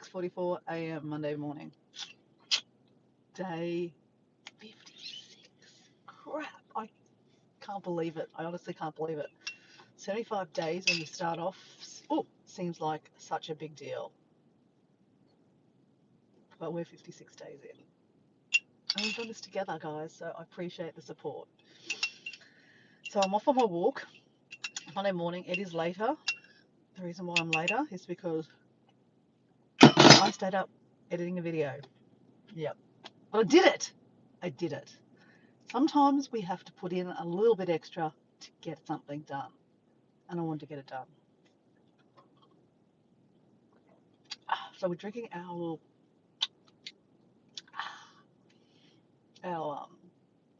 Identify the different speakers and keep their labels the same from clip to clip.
Speaker 1: 6:44 a.m. Monday morning. Day 56. Crap. I can't believe it. I honestly can't believe it. 75 days when you start off, seems like such a big deal. But we're 56 days in. And we've done this together, guys, so I appreciate the support. So I'm off on my walk Monday morning. It is later. The reason why I'm later is because I stayed up editing a video. Yep. But I did it. I did it. Sometimes we have to put in a little bit extra to get something done. And I wanted to get it done. So we're drinking our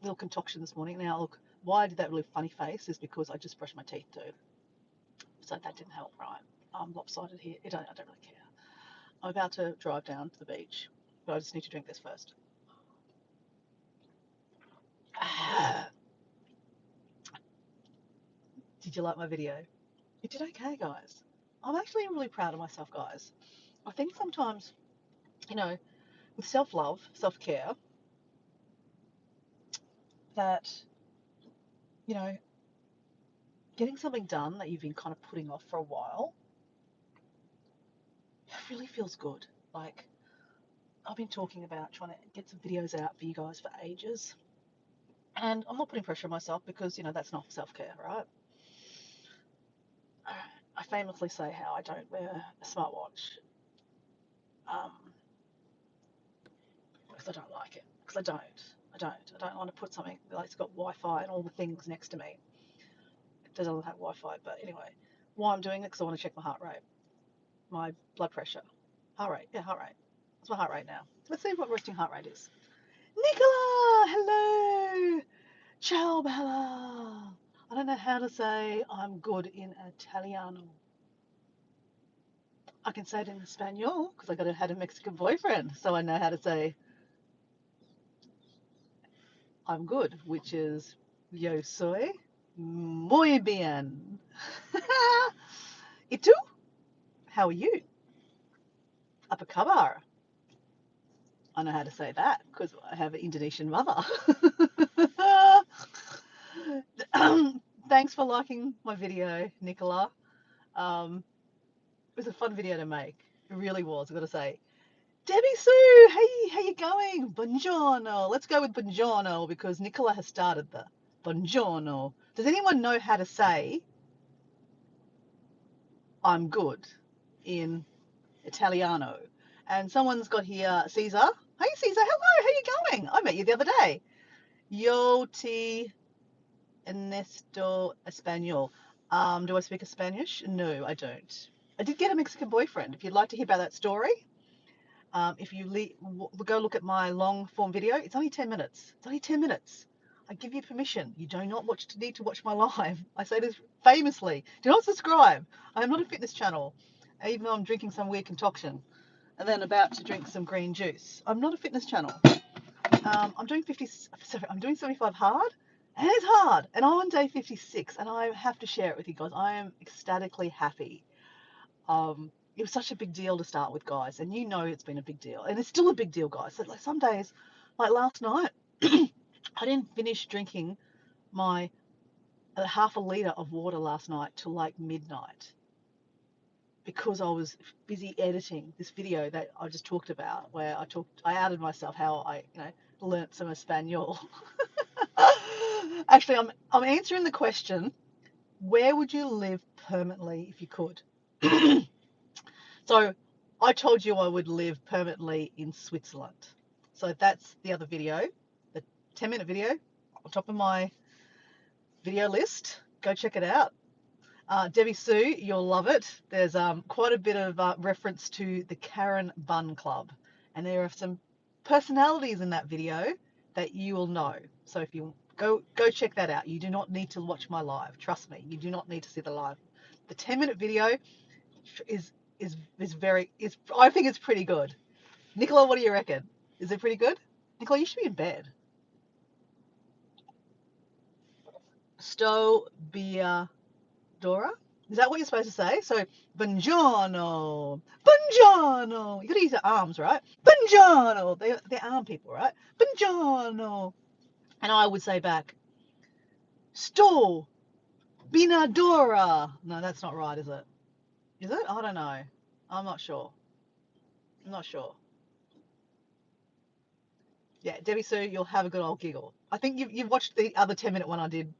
Speaker 1: little concoction this morning. Now, look, why I did that really funny face is because I just brushed my teeth too. So that didn't help, right? I'm lopsided here. I don't really care. I'm about to drive down to the beach, but I just need to drink this first. Did you like my video? It did okay, guys. I'm actually really proud of myself, guys. I think sometimes, with self-love, self-care, that, getting something done that you've been kind of putting off for a while, it really feels good. Like, I've been talking about trying to get some videos out for you guys for ages. And I'm not putting pressure on myself because, that's not self-care, right? I famously say how I don't wear a smartwatch because I don't like it. Because I don't want to put something like it's got Wi-Fi and all the things next to me. It doesn't have Wi-Fi, but anyway, why I'm doing it because I want to check my heart rate, my blood pressure, heart rate. Yeah, heart rate. What's my heart rate now? Let's see what resting heart rate is. Nicola, hello. Ciao, Bella. I don't know how to say I'm good in Italiano. I can say it in Espanol because I had a Mexican boyfriend, so I know how to say I'm good, which is yo soy muy bien. ¿Y tú? How are you? Apa kabar? I know how to say that because I have an Indonesian mother. Thanks for liking my video, Nicola. It was a fun video to make. It really was, I've got to say. Debbie Sue, hey, how you going? Buongiorno. Let's go with buongiorno because Nicola has started the buongiorno. Does anyone know how to say I'm good in Italiano? And someone's got here, Caesar. Hey, Caesar, hello, how you going? I met you the other day. Yo te Ernesto Español. Do I speak Spanish? No, I don't. I did get a Mexican boyfriend. If you'd like to hear about that story, if you go look at my long form video, it's only 10 minutes. It's only 10 minutes. I give you permission. You do not need to watch my live. I say this famously. Do not subscribe. I am not a fitness channel, even though I'm drinking some weird concoction and then about to drink some green juice. I'm not a fitness channel. I'm doing 75 hard, and it's hard. And I'm on day 56, and I have to share it with you guys. I am ecstatically happy. It was such a big deal to start with, guys, and it's been a big deal, and it's still a big deal, guys. So, like, some days, like last night, I didn't finish drinking my half a liter of water last night till like midnight because I was busy editing this video that I just talked about, where I outed myself how I learnt some Espanol. Actually, I'm answering the question: where would you live permanently if you could? So I told you I would live permanently in Switzerland. So that's the other video, the 10-minute video on top of my video list. Go check it out. Debbie Sue, you'll love it. There's quite a bit of reference to the Karen Bun Club. And there are some personalities in that video that you will know. So if you go check that out. You do not need to watch my live. Trust me, you do not need to see the live. The 10-minute video is I think it's pretty good. Nicola, what do you reckon? Is it pretty good? Nicola, you should be in bed. Sto Bia Dora? Is that what you're supposed to say? So, buongiorno, buongiorno. You got to use your arms, right? Buongiorno. They're arm people, right? Buongiorno. And I would say back, sto binadora. No, that's not right, is it? Is it? I don't know. I'm not sure. I'm not sure. Yeah, Debbie Sue, you'll have a good old giggle. I think you've watched the other 10-minute one I did.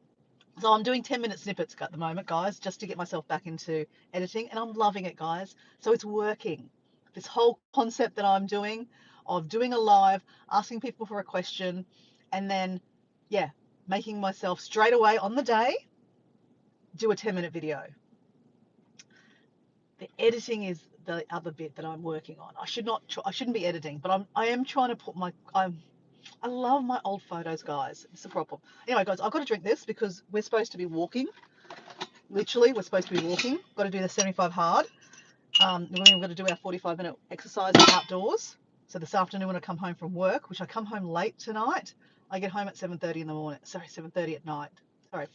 Speaker 1: So I'm doing 10-minute snippets at the moment, guys, just to get myself back into editing, and I'm loving it, guys. So it's working. This whole concept that I'm doing of doing a live, asking people for a question, and then, yeah, making myself straight away on the day do a 10-minute video. The editing is the other bit that I'm working on. I shouldn't be editing, but I am trying to put I love my old photos, guys. It's a problem. Anyway, guys, I've got to drink this because we're supposed to be walking. Literally, we're supposed to be walking. Got to do the 75 hard. We've got to do our 45-minute exercise outdoors. So this afternoon when I come home from work, which I come home late tonight, I get home at 7:30 in the morning. Sorry, 7:30 at night. Sorry.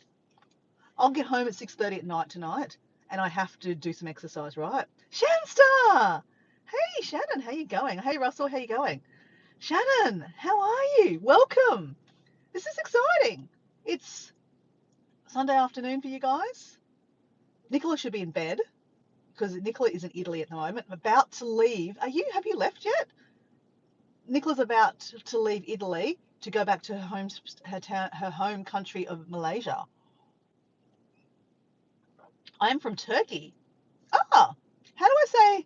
Speaker 1: I'll get home at 6:30 at night tonight, and I have to do some exercise, right? Shanster! Hey, Shannon, how you going? Hey, Russell, how you going? Shannon, how are you? Welcome. This is exciting. It's Sunday afternoon for you guys. Nicola should be in bed because Nicola is in Italy at the moment. I'm about to leave. Have you left yet? Nicola's about to leave Italy to go back to her home country of Malaysia. I am from Turkey. Ah, how do I say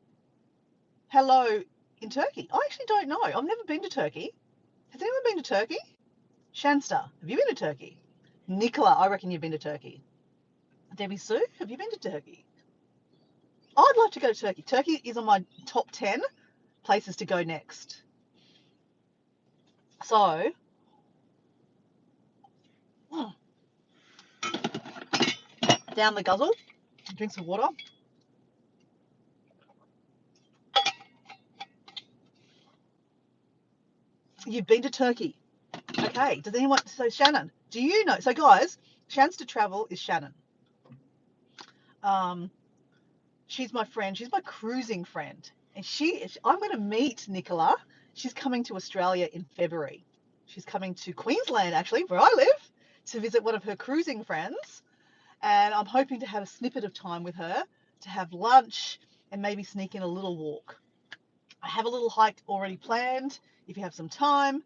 Speaker 1: hello in Turkey? I actually don't know. I've never been to Turkey. Has anyone been to Turkey? Shanster, have you been to Turkey? Nicola, I reckon you've been to Turkey. Debbie Sue, have you been to Turkey? I'd love to go to Turkey. Turkey is on my top 10 places to go next. So, down the guzzle, drink some water. You've been to Turkey. Okay, does anyone, so Shannon, do you know, so guys, Chance to Travel is Shannon. She's my friend, she's my cruising friend. And I'm going to meet Nicola. She's coming to Australia in February. She's coming to Queensland, actually, where I live, to visit one of her cruising friends. And I'm hoping to have a snippet of time with her to have lunch and maybe sneak in a little walk. I have a little hike already planned if you have some time.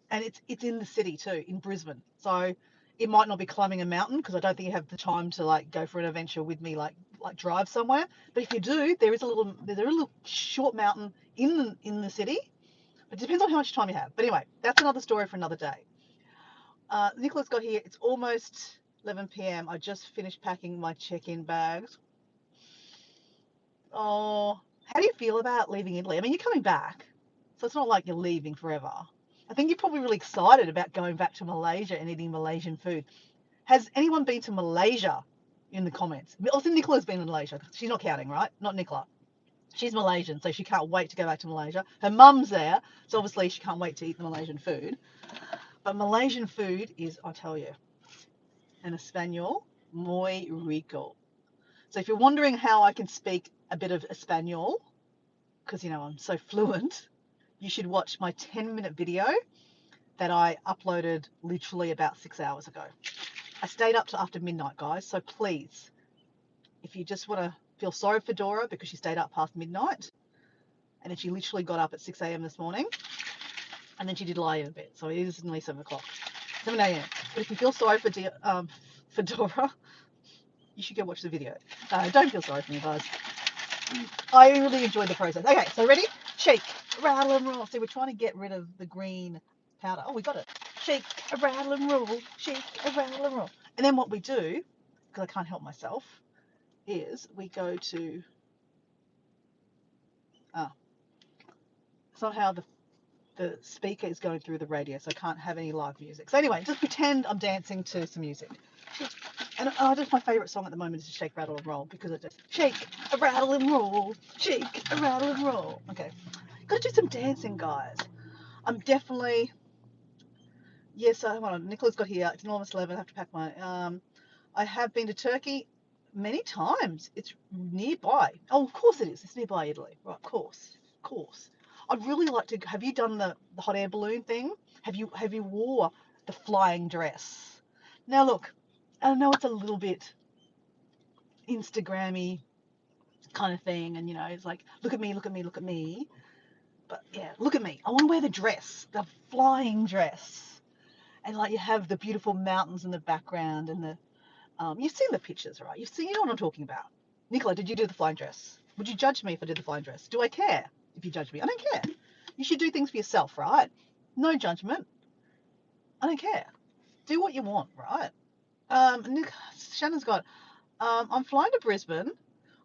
Speaker 1: And it's in the city too, in Brisbane. So it might not be climbing a mountain because I don't think you have the time to like go for an adventure with me, like drive somewhere. But if you do, there's a little short mountain in the city. It depends on how much time you have. But anyway, that's another story for another day. Nicola's got here. It's almost 11 p.m. I just finished packing my check-in bags. Oh, how do you feel about leaving Italy? I mean, you're coming back, so it's not like you're leaving forever. I think you're probably really excited about going back to Malaysia and eating Malaysian food. Has anyone been to Malaysia in the comments? Also, Nicola's been in Malaysia. She's not counting, right? Not Nicola. She's Malaysian, so she can't wait to go back to Malaysia. Her mum's there, so obviously she can't wait to eat the Malaysian food. But Malaysian food is, I tell you, in Espanol, muy rico. So if you're wondering how I can speak a bit of Espanol, because, you know, I'm so fluent, you should watch my 10-minute video that I uploaded literally about 6 hours ago. I stayed up to after midnight, guys, so please, if you just want to feel sorry for Dora because she stayed up past midnight, and then she literally got up at 6 a.m. this morning, and then she did lie in a bit, so it is nearly 7 o'clock, 7 a.m. But if you feel sorry for Dora, you should go watch the video. Don't feel sorry for me, guys. I really enjoyed the process. Okay, so ready? Shake, rattle and roll. See, we're trying to get rid of the green powder. Oh, we got it. Shake, rattle and roll. Shake, rattle and roll. And then what we do, because I can't help myself, is we go to somehow the speaker is going through the radio, so I can't have any live music. So anyway, just pretend I'm dancing to some music. And just my favourite song at the moment is Shake, Rattle and Roll, because it just shake, rattle and roll, shake, rattle and roll. Okay, gotta do some dancing, guys. I'm definitely, yes, hold on, Nicola's got here, it's almost 11, I have to pack my, I have been to Turkey, Many times. It's nearby. Oh, of course it is. It's nearby Italy. Right, of course. Of course. I'd really like to. Have you done the hot air balloon thing? Have you wore the flying dress? Now look, I know it's a little bit Instagrammy kind of thing, and it's like, look at me, look at me, look at me. But yeah, look at me. I want to wear the dress, the flying dress, and like you have the beautiful mountains in the background, and the you've seen the pictures, right? You know what I'm talking about. Nicola, did you do the flying dress? Would you judge me if I did the flying dress? Do I care if you judge me? I don't care. You should do things for yourself, right? No judgment. I don't care. Do what you want, right? Nick, Shannon's got. I'm flying to Brisbane,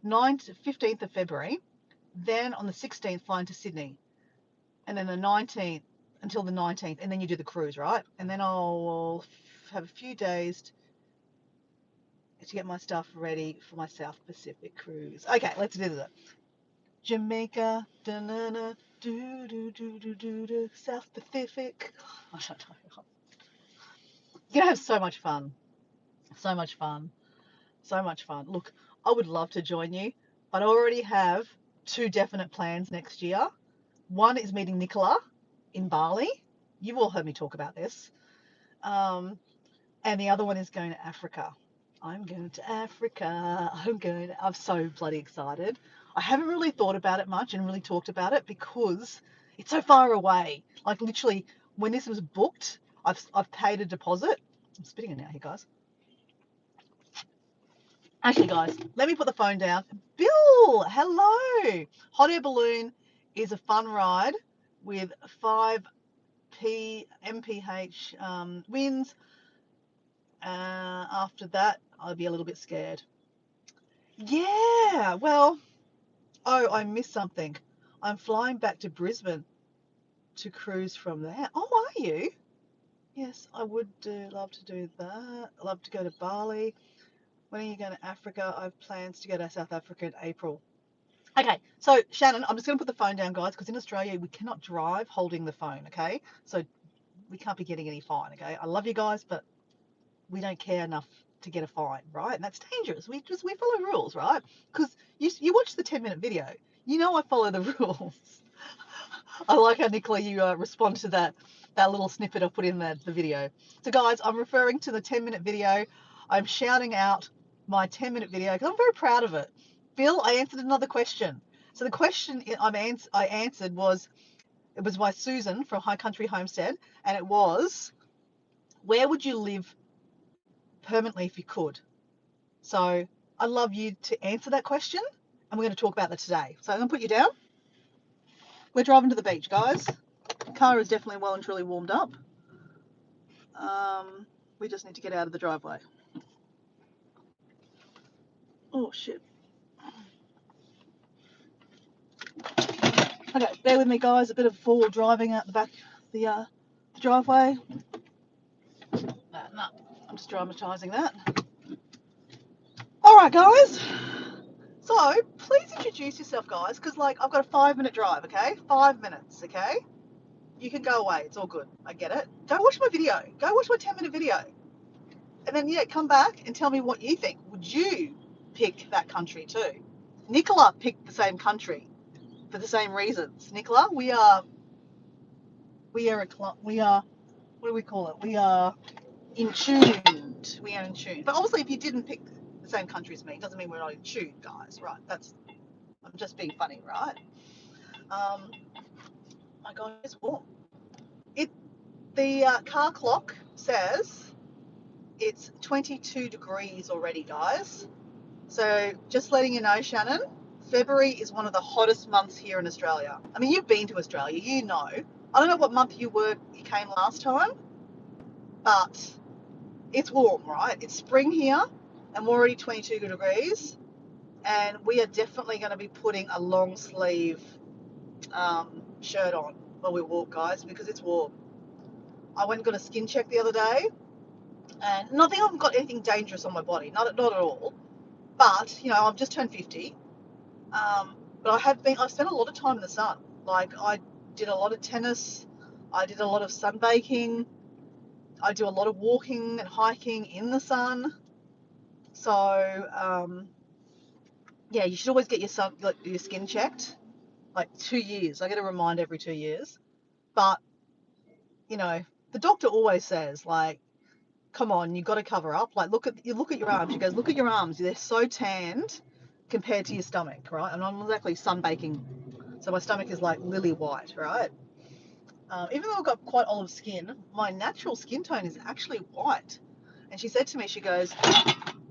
Speaker 1: 15th of February. Then on the 16th, flying to Sydney, and then the 19th until the 19th, and then you do the cruise, right? And then I'll have a few days to get my stuff ready for my South Pacific cruise. Okay, let's do this. Jamaica, da-na-na, do, South Pacific. I don't know. You're gonna have so much fun. So much fun. So much fun. Look, I would love to join you, but I already have two definite plans next year. One is meeting Nicola in Bali. You've all heard me talk about this. Um, and the other one is going to Africa. I'm going to Africa. I'm so bloody excited. I haven't really thought about it much and really talked about it because it's so far away. Like literally, when this was booked, I've paid a deposit. I'm spitting it out here, guys. Actually, guys, let me put the phone down. Bill, hello. Hot air balloon is a fun ride with 5 mph winds. After that, I'll be a little bit scared. Yeah, well, oh, I missed something. I'm flying back to Brisbane to cruise from there. Oh, are you? Yes, I would love to do that. Love to go to Bali. When are you going to Africa? I have plans to go to South Africa in April. Okay, so Shannon, I'm just going to put the phone down, guys, because in Australia we cannot drive holding the phone, okay? So we can't be getting any fine, okay? I love you guys, but we don't care enough to get a fine, right? And that's dangerous. We follow rules, right? Because you watch the 10-minute video, you know I follow the rules. I like how Nicola you respond to that little snippet I put in the video. So guys, I'm referring to the 10-minute video. I'm shouting out my 10-minute video because I'm very proud of it. Bill, I answered another question. So the question I answered was, it was by Susan from High Country Homestead, and it was, where would you live permanently if you could? So I'd love you to answer that question, and we're going to talk about that today. So I'm going to put you down. We're driving to the beach, guys. The car is definitely well and truly warmed up. We just need to get out of the driveway. Oh, shit. Okay, bear with me, guys. A bit of four-wheel driving out the back of the driveway. No, I'm just dramatising that. All right, guys. So please introduce yourself, guys, because like I've got a 5-minute drive. Okay, 5 minutes. Okay, you can go away. It's all good. I get it. Go watch my video. Go watch my 10-minute video, and then come back and tell me what you think. Would you pick that country too? Nicola picked the same country for the same reasons. Nicola, we are what do we call it? We are in tuned. We are in tune. But obviously, if you didn't pick the same country as me, it doesn't mean we're not in tune, guys. Right? I'm just being funny, right? My God, it's warm. The car clock says it's 22 degrees already, guys. So just letting you know, Shannon, February is one of the hottest months here in Australia. I mean, you've been to Australia, you know. I don't know what month you came last time, but it's warm, right? It's spring here, and we're already 22 degrees, and we are definitely going to be putting a long sleeve shirt on while we walk, guys, because it's warm. I went and got a skin check the other day, and nothing. I haven't got anything dangerous on my body, not at all. But I've just turned 50. But I've spent a lot of time in the sun. Like I did a lot of tennis, I did a lot of sunbaking, I do a lot of walking and hiking in the sun. So yeah, you should always get your skin checked, like 2 years. I get a reminder every 2 years. But you know, the doctor always says, like, come on, you've got to cover up. Like, look at your arms. She goes, look at your arms. They're so tanned compared to your stomach, right? And I'm exactly sunbaking, so my stomach is like lily white, right? Even though I've got quite olive skin, my natural skin tone is actually white. And she said to me, she goes,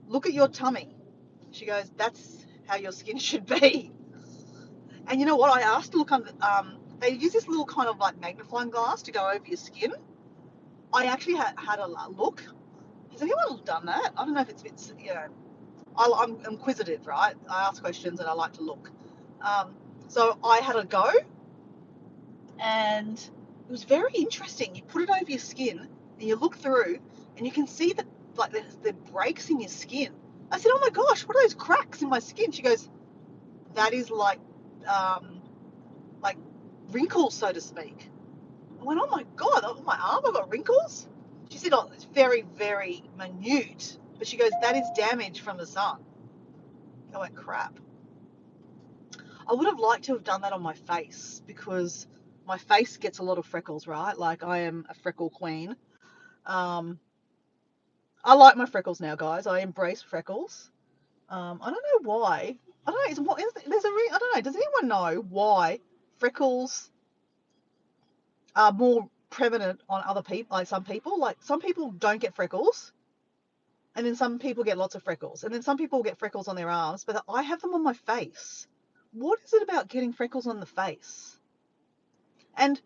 Speaker 1: look at your tummy. She goes, that's how your skin should be. And you know what? I asked to look under. They use this little kind of like magnifying glass to go over your skin. I actually had a look. Has anyone done that? I don't know if it's I'm inquisitive, right? I ask questions and I like to look. So I had a go, and it was very interesting. You put it over your skin and you look through, and you can see the like the breaks in your skin. I said, "Oh my gosh, what are those cracks in my skin?" She goes, "That is like wrinkles, so to speak." I went, "Oh my god, on my arm I've got wrinkles." She said, "Oh, it's very, very minute," but she goes, "That is damage from the sun." I went, "Crap." I would have liked to have done that on my face because my face gets a lot of freckles, right? Like, I am a freckle queen. Um, I like my freckles now, guys. I embrace freckles. I don't know why. I don't know. I don't know. Does anyone know why freckles are more prevalent on other people? Like some people. Like some people don't get freckles, and then some people get lots of freckles, and then some people get freckles on their arms. But I have them on my face. What is it about getting freckles on the face? And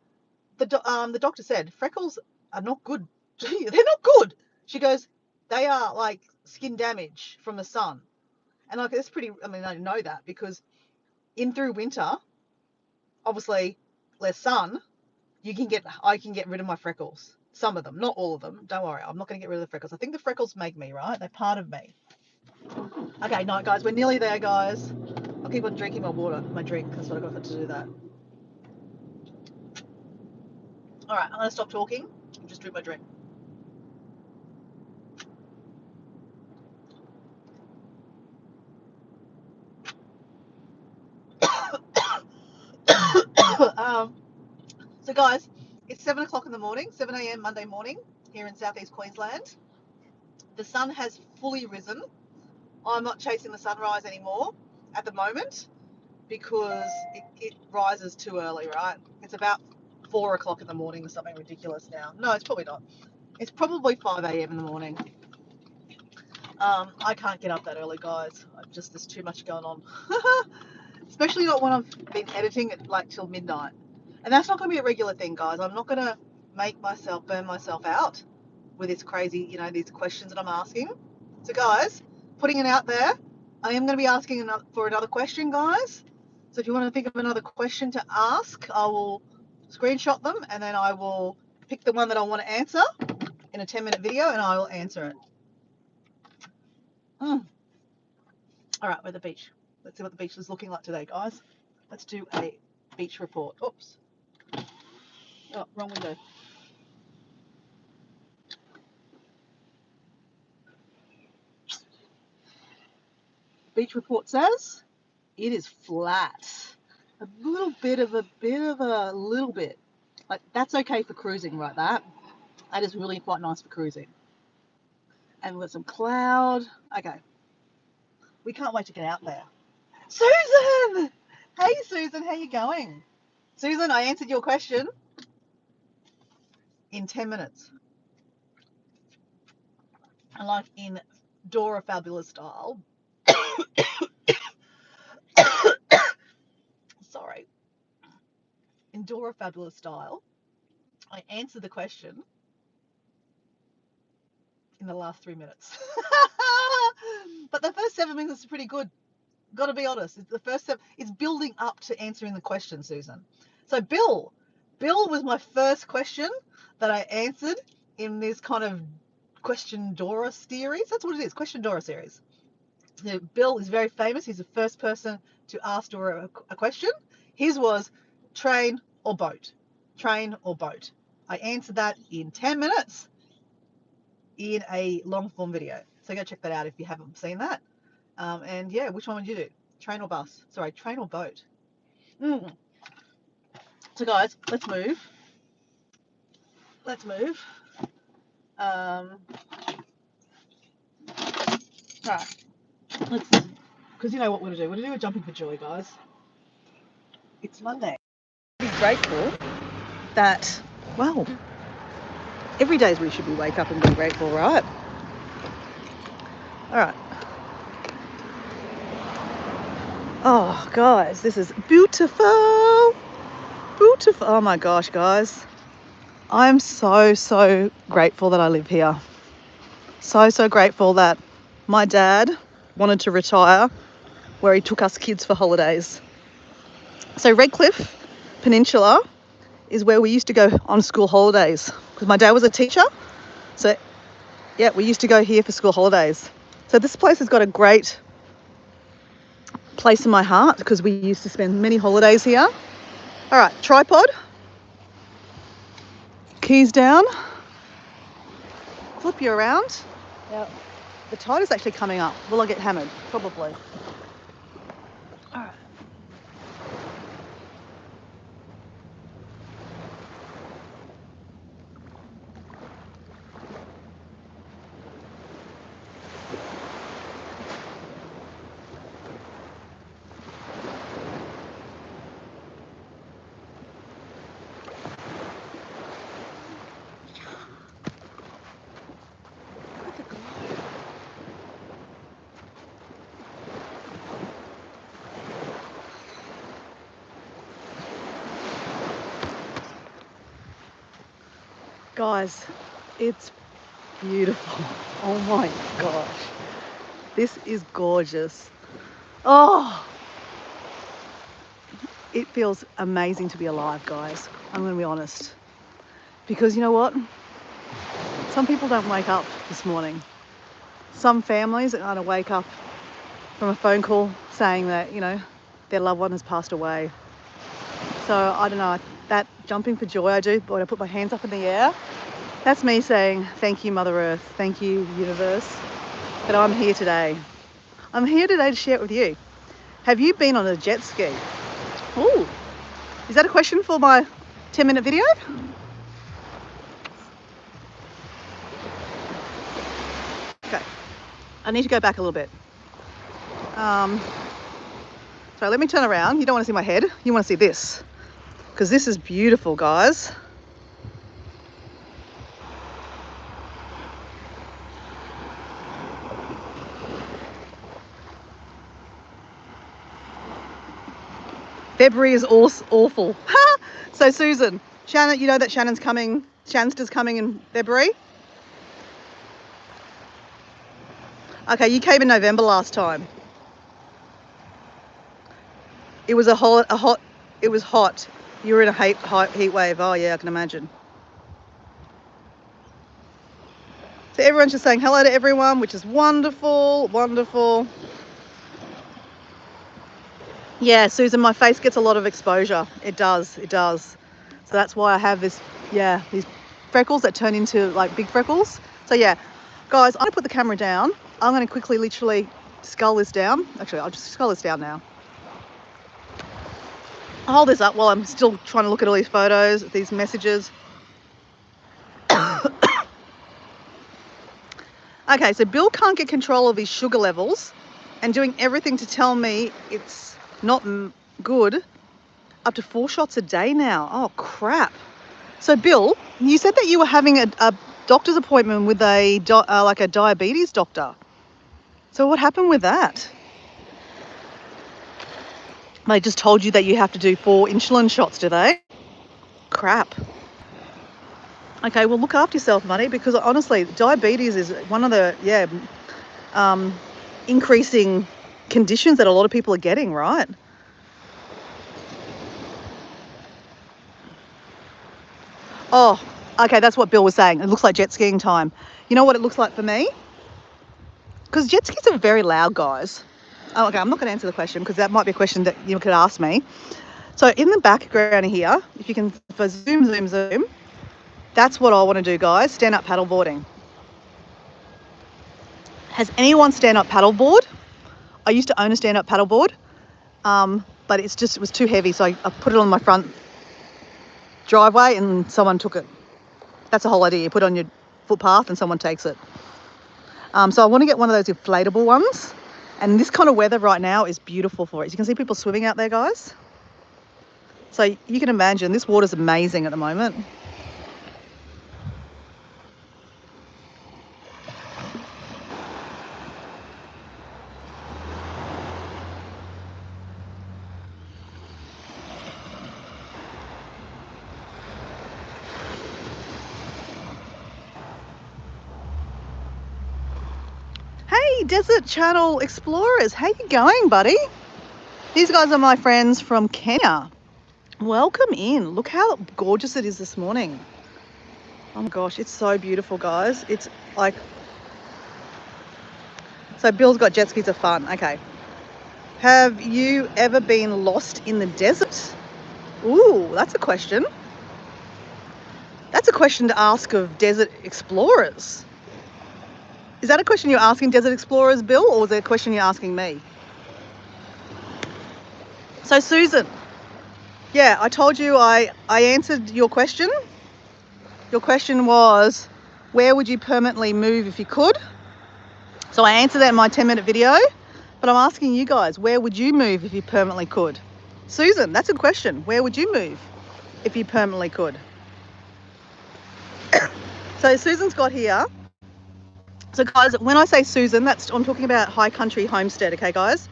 Speaker 1: the doctor said freckles are not good. They're not good. She goes, they are like skin damage from the sun. And like it's pretty. I mean, I know that because in through winter, obviously less sun. I can get rid of my freckles. Some of them, not all of them. Don't worry, I'm not going to get rid of the freckles. I think the freckles make me, right? They're part of me. Okay, no, guys, we're nearly there, guys. I'll keep on drinking my drink. That's what I got to do that. All right, I'm going to stop talking and just drink my drink. So guys, it's 7 o'clock in the morning, 7 a.m. Monday morning here in southeast Queensland. The sun has fully risen. I'm not chasing the sunrise anymore at the moment because it rises too early, right? It's about 4 o'clock in the morning or something ridiculous now. No, it's probably not. It's probably 5 a.m. in the morning. I can't get up that early, guys. There's too much going on. Especially not when I've been editing it like till midnight. And that's not going to be a regular thing, guys. I'm not going to burn myself out with this crazy, these questions that I'm asking. So, guys, putting it out there, I am going to be asking for another question, guys. So if you want to think of another question to ask, I will screenshot them and then I will pick the one that I want to answer in a 10-minute video and I will answer it. All right, we're at the beach. Let's see what the beach is looking like today, guys. Let's do a beach report. Oops. Oh, wrong window. Beach report says it is flat. A little bit. Like, that's okay for cruising, right? That is really quite nice for cruising. And we've got some cloud. Okay. We can't wait to get out there. Susan! Hey, Susan, how you going? Susan, I answered your question in 10 minutes. And like in Dora Fabulous style. Sorry. In Dora Fabulous style, I answered the question in the last 3 minutes. But the first 7 minutes is pretty good. Got to be honest. The first step is building up to answering the question, Susan. So Bill was my first question that I answered in this kind of Question Dora series. That's what it is, Question Dora series. So Bill is very famous. He's the first person to ask Dora a question. His was train or boat. Train or boat. I answered that in 10 minutes in a long form video. So go check that out if you haven't seen that. And yeah, which one would you do? Train or bus? Sorry, train or boat? So guys, let's move. Let's move. All right. Let's, because you know what we're gonna do. We're gonna do a jumping for joy, guys. It's Monday. Be grateful that, well, every day we should be wake up and be grateful, right? All right. Oh, guys, this is beautiful. Beautiful. Oh my gosh, guys. I'm so grateful that I live here. So grateful that my dad wanted to retire where he took us kids for holidays. So Redcliffe Peninsula is where we used to go on school holidays because my dad was a teacher. So yeah, we used to go here for school holidays. So this place has got a great place in my heart because we used to spend many holidays here. All right, tripod, keys down, flip you around. Now, the tide is actually coming up. Will I get hammered? Probably. All right. Guys, it's beautiful. Oh my gosh. This is gorgeous. Oh, it feels amazing to be alive, guys. I'm going to be honest. Because you know what? Some people don't wake up this morning. Some families are going to wake up from a phone call saying that, you know, their loved one has passed away. So I don't know, that jumping for joy I do, when I put my hands up in the air, that's me saying, thank you, Mother Earth, thank you, universe, that I'm here today. I'm here today to share it with you. Have you been on a jet ski? Ooh, is that a question for my 10-minute video? Okay, I need to go back a little bit. So let me turn around. You don't want to see my head, you want to see this. Because this is beautiful, guys. February is awful. So Susan, Shannon, you know that Shannon's coming, Shanster's coming in February? Okay, you came in November last time. It was it was hot. You were in a heat wave. Oh yeah, I can imagine. So everyone's just saying hello to everyone, which is wonderful, wonderful. Yeah, Susan, my face gets a lot of exposure. It does, it does. So that's why I have this, yeah, these freckles that turn into like big freckles. So yeah, guys, I'm gonna put the camera down. I'm gonna quickly, literally scull this down. Actually, I'll just scull this down now. I'll hold this up while I'm still trying to look at all these photos, these messages. Okay, so Bill can't get control of his sugar levels and doing everything to tell me it's not good. Up to 4 shots a day now. Oh, crap. So, Bill, you said that you were having a doctor's appointment with a like a diabetes doctor. So what happened with that? They just told you that you have to do 4 insulin shots, do they? Crap. Okay, well, look after yourself, Money, because honestly, diabetes is one of the, increasing conditions that a lot of people are getting, right? Oh, okay, that's what Bill was saying. It looks like jet skiing time. You know what it looks like for me? Because jet skis are very loud, guys. Oh, okay, I'm not going to answer the question because that might be a question that you could ask me. So in the background here, if you can, for zoom, that's what I want to do, guys. Stand up paddleboarding. Has anyone stand-up paddleboard? I used to own a stand-up paddleboard, but it was too heavy, so I put it on my front driveway and someone took it. That's the whole idea. You put it on your footpath and someone takes it. So I want to get one of those inflatable ones. And this kind of weather right now is beautiful for it. You can see people swimming out there, guys. So you can imagine this water's amazing at the moment. Hey, Desert Channel Explorers, how you going, buddy? These guys are my friends from Kenya. Welcome in. Look how gorgeous it is this morning. Oh my gosh, it's so beautiful, guys. It's like... So Bill's got jet skis are fun. Okay. Have you ever been lost in the desert? Ooh, that's a question. That's a question to ask of desert explorers. Is that a question you're asking desert explorers, Bill, or is it a question you're asking me? So Susan, yeah, I told you I answered your question. Your question was, where would you permanently move if you could? So I answered that in my 10-minute video, but I'm asking you guys, where would you move if you permanently could? Susan, that's a question. Where would you move if you permanently could? So Susan's got here. So guys, when I say Susan, I'm talking about High Country Homestead, okay guys?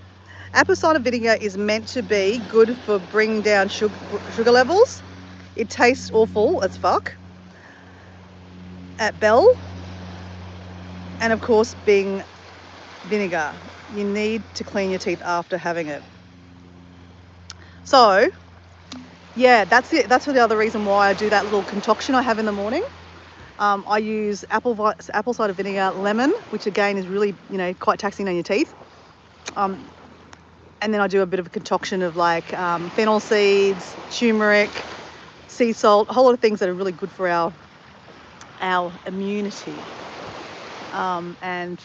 Speaker 1: Apple cider vinegar is meant to be good for bringing down sugar levels. It tastes awful as fuck at Bell. And of course, being vinegar, you need to clean your teeth after having it. So yeah, that's it. That's the other reason why I do that little concoction I have in the morning. I use apple cider vinegar, lemon, which again is really, quite taxing on your teeth. And then I do a bit of a concoction of like fennel seeds, turmeric, sea salt, a whole lot of things that are really good for our immunity. And,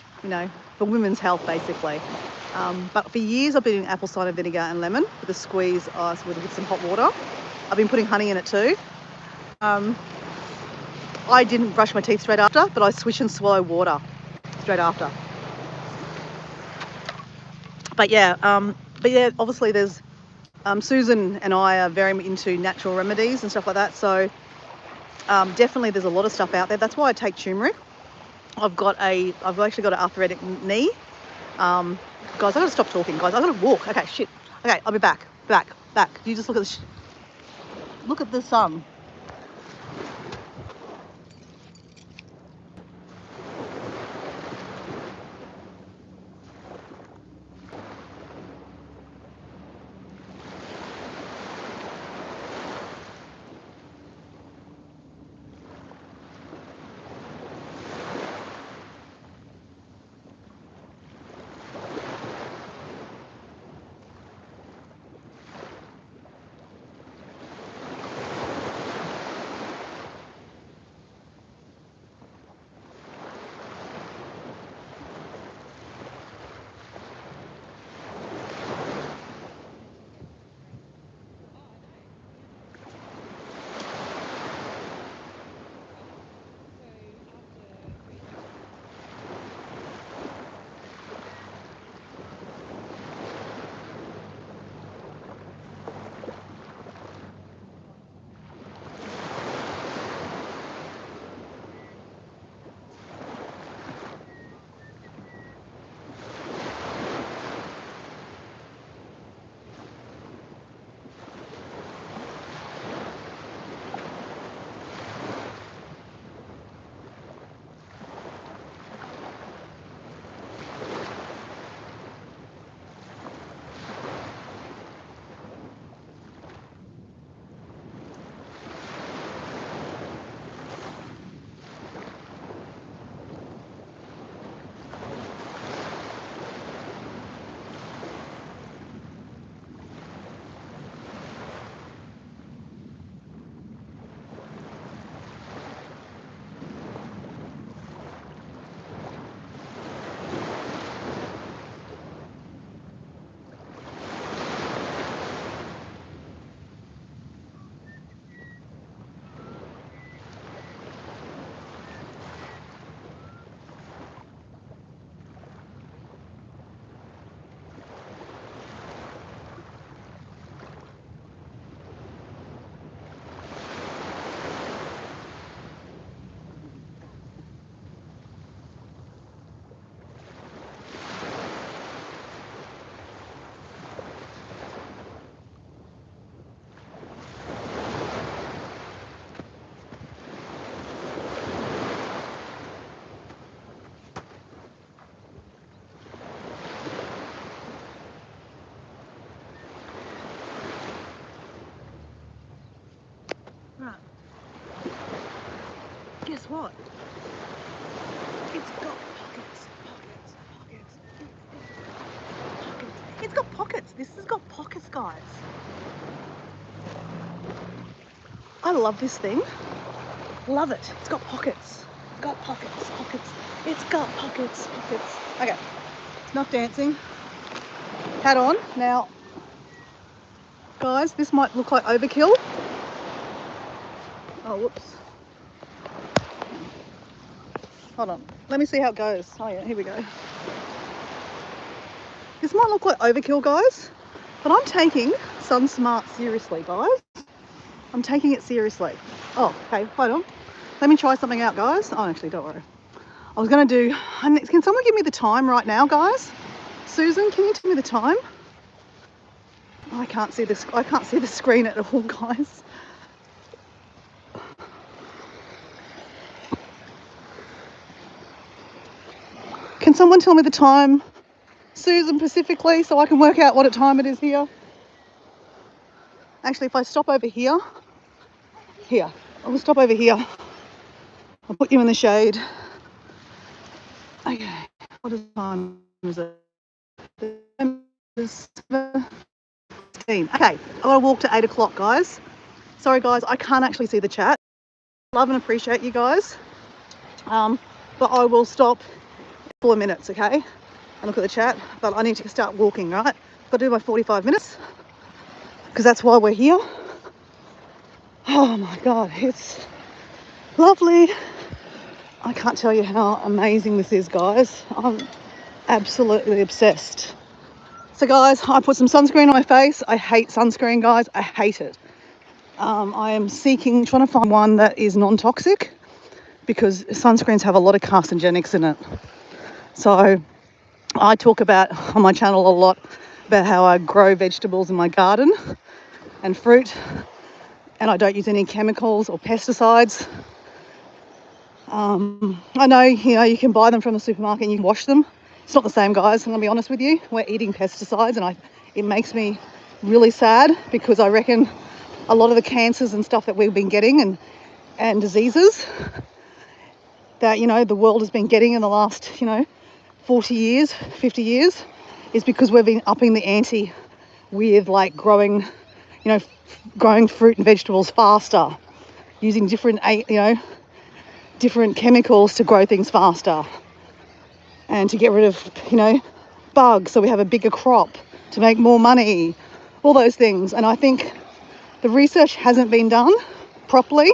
Speaker 1: for women's health, basically. But for years I've been doing apple cider vinegar and lemon with a squeeze ice with some hot water. I've been putting honey in it too. I didn't brush my teeth straight after, but I swish and swallow water straight after. But yeah, obviously there's Susan and I are very into natural remedies and stuff like that. So definitely there's a lot of stuff out there. That's why I take turmeric. I've actually got an arthritic knee. Guys, I gotta stop talking, guys. I gotta walk. Okay, shit. Okay, I'll be back. Back. You just look at the sun. what? It's got pockets, pockets. It's got pockets. This has got pockets, guys. I love this thing. Love it. It's got pockets. Got pockets. It's got pockets. Okay. Enough dancing. Hat on. Now, guys, this might look like overkill. Oh, whoops. Hold on. Let me see how it goes. Oh yeah, here we go. This might look like overkill, guys, but I'm taking Sun Smart seriously, guys. I'm taking it seriously. Oh, okay, hold on. Let me try something out, guys. Oh, actually, don't worry. I was going to do... Can someone give me the time right now, guys? Susan, can you tell me the time? I can't see this. I can't see the screen at all, guys. Can someone tell me the time, Susan, specifically, so I can work out what time it is here? Actually, if I stop over here, I'll stop over here. I'll put you in the shade. Okay, what time is it? It's 17. Okay, I've got to walk to 8 o'clock, guys. Sorry, guys, I can't actually see the chat. Love and appreciate you guys. But I will stop 4 minutes, okay? And look at the chat. But I need to start walking, right? Got to do my 45 minutes because that's why we're here. Oh my God, it's lovely. I can't tell you how amazing this is, guys. I'm absolutely obsessed. So guys, I put some sunscreen on my face. I hate sunscreen, guys. I hate it. I am trying to find one that is non-toxic because sunscreens have a lot of carcinogenics in it. So I talk about on my channel a lot about how I grow vegetables in my garden and fruit, and I don't use any chemicals or pesticides. I know, you can buy them from the supermarket and you can wash them. It's not the same, guys. I'm going to be honest with you. We're eating pesticides, and it makes me really sad because I reckon a lot of the cancers and stuff that we've been getting and diseases that, the world has been getting in the last, 40 years, 50 years is because we've been upping the ante with like growing fruit and vegetables faster, using different chemicals to grow things faster and to get rid of, bugs so we have a bigger crop, to make more money, all those things. And I think the research hasn't been done properly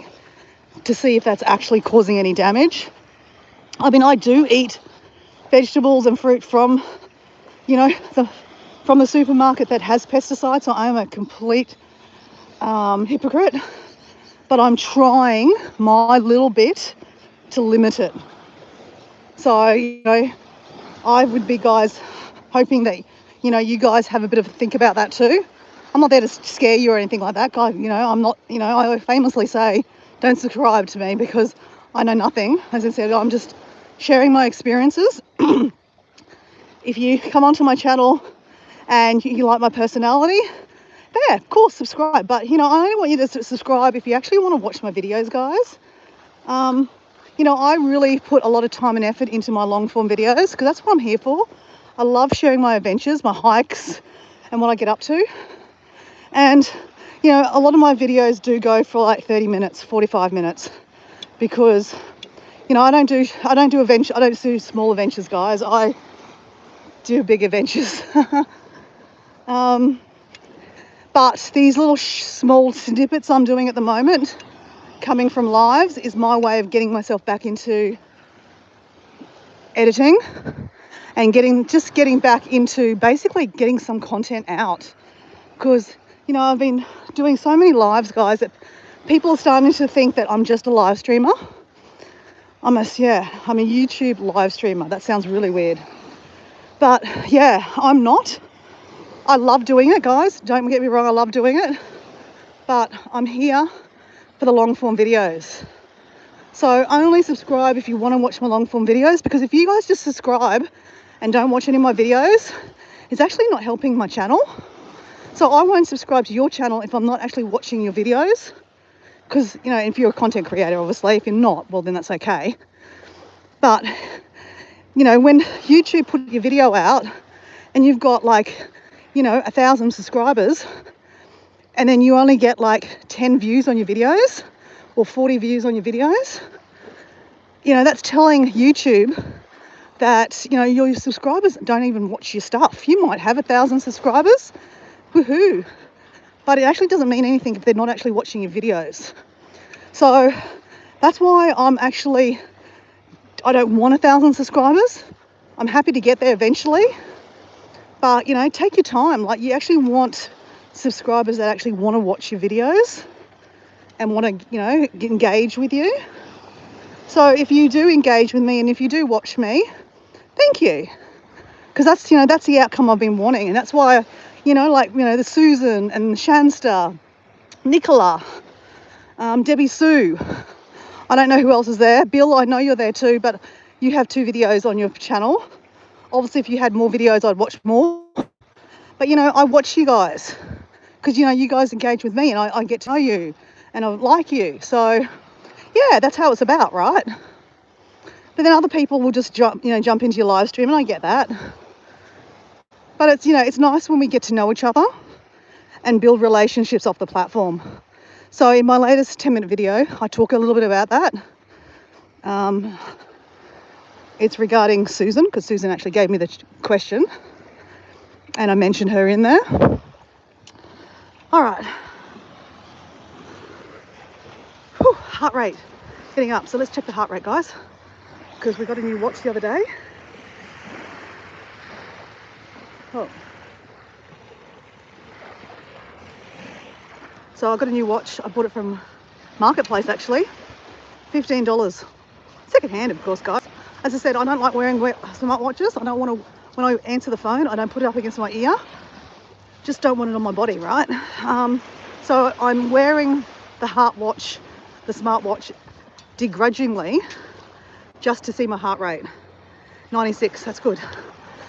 Speaker 1: to see if that's actually causing any damage. I mean, I do eat vegetables and fruit from, from the supermarket that has pesticides, so I am a complete hypocrite, but I'm trying my little bit to limit it. So, I would be, guys, hoping that, you guys have a bit of a think about that too. I'm not there to scare you or anything like that, guys. I'm not, I famously say, don't subscribe to me because I know nothing. As I said, I'm just sharing my experiences. If you come onto my channel and you like my personality, yeah, of course, subscribe. But, I only want you to subscribe if you actually want to watch my videos, guys. I really put a lot of time and effort into my long form videos because that's what I'm here for. I love sharing my adventures, my hikes, and what I get up to. And, a lot of my videos do go for like 30 minutes, 45 minutes because, I don't do small adventures, guys. I do big adventures. But these little small snippets I'm doing at the moment, coming from lives, is my way of getting myself back into editing and getting back into basically getting some content out. Because, I've been doing so many lives, guys, that people are starting to think that I'm just a live streamer. I'm a YouTube live streamer. That sounds really weird. But yeah, I'm not. I love doing it, guys. Don't get me wrong, I love doing it. But I'm here for the long form videos. So only subscribe if you want to watch my long form videos, because if you guys just subscribe and don't watch any of my videos, it's actually not helping my channel. So I won't subscribe to your channel if I'm not actually watching your videos, because, you know, if you're a content creator, obviously. If you're not, well, then that's okay. But, you know, when YouTube put your video out and you've got like, you know, 1,000 subscribers, and then you only get like 10 views on your videos or 40 views on your videos, you know, that's telling YouTube that, you know, your subscribers don't even watch your stuff. You might have 1,000 subscribers, woohoo, but it actually doesn't mean anything if they're not actually watching your videos. So that's why I don't want 1,000 subscribers. I'm happy to get there eventually, but, you know, take your time. Like, you actually want subscribers that actually want to watch your videos and want to, you know, engage with you. So if you do engage with me and if you do watch me, thank you, because that's, you know, that's the outcome I've been wanting. And that's why, you know, like, you know, the Susan and Shanster, Nicola, Debbie Sue, I don't know who else is there. Bill, I know you're there too, but you have 2 videos on your channel. Obviously, if you had more videos, I'd watch more. But, you know, I watch you guys because, you know, you guys engage with me and I get to know you and I like you. So, yeah, that's how it's about, right? But then other people will just jump into your live stream, and I get that. But it's, you know, it's nice when we get to know each other and build relationships off the platform. So in my latest 10-minute video, I talk a little bit about that. It's regarding Susan, because Susan actually gave me the question and I mentioned her in there. All right. Whew, heart rate getting up. So let's check the heart rate, guys, because we got a new watch the other day. Oh. So I got a new watch. I bought it from Marketplace, actually. $15. Second hand, of course, guys. As I said, I don't like wearing smartwatches. I don't want to, when I answer the phone, I don't put it up against my ear. Just don't want it on my body, right? So I'm wearing the heart watch, the smartwatch, begrudgingly, just to see my heart rate. 96, that's good.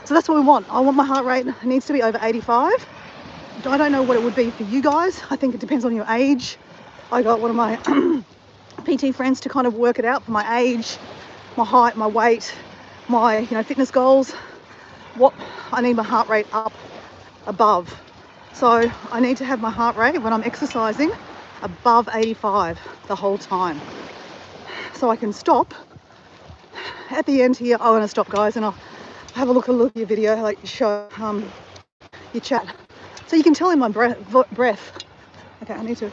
Speaker 1: So that's what we want. I want my heart rate, it needs to be over 85. I don't know what it would be for you guys. I think it depends on your age. I got one of my PT friends to kind of work it out for my age, my height, my weight, my, you know, fitness goals. What I need my heart rate up above. So I need to have my heart rate when I'm exercising above 85 the whole time. So I can stop at the end here. I want to stop, guys, and I'll have a look at your video, like show your chat. So you can tell in my breath. Okay, I need to.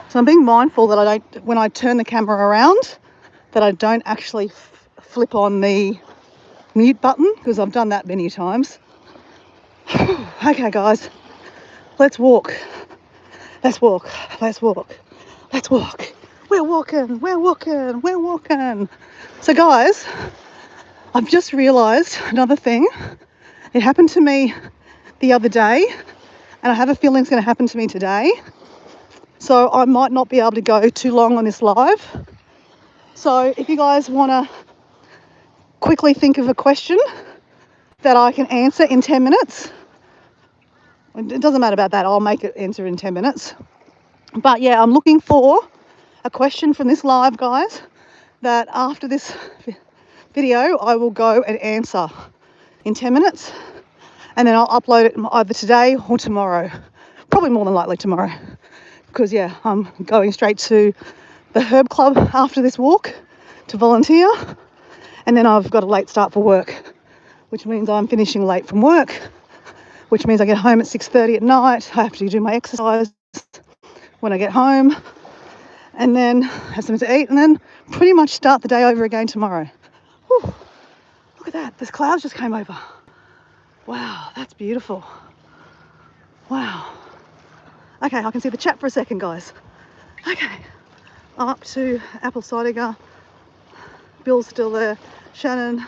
Speaker 1: So I'm being mindful that I don't, when I turn the camera around, that I don't actually flip on the mute button, because I've done that many times. Okay, guys, let's walk. Let's walk. Let's walk. Let's walk. We're walking. We're walking. We're walking. So, guys, I've just realised another thing. It happened to me the other day, and I have a feeling it's going to happen to me today. So I might not be able to go too long on this live. So if you guys want to quickly think of a question that I can answer in 10 minutes, it doesn't matter about that, I'll make it answer in 10 minutes. But yeah, I'm looking for a question from this live, guys, that after this video I will go and answer in 10 minutes, and then I'll upload it either today or tomorrow. Probably more than likely tomorrow, because yeah, I'm going straight to the Herb Club after this walk to volunteer, and then I've got a late start for work, which means I'm finishing late from work, which means I get home at 6:30 at night. I have to do my exercise when I get home, and then have something to eat, and then pretty much start the day over again tomorrow. Whew, look at that, this clouds just came over. Wow, that's beautiful. Wow. Okay, I can see the chat for a second, guys. Okay, I'm up to Apple Cider. Bill's still there. Shannon.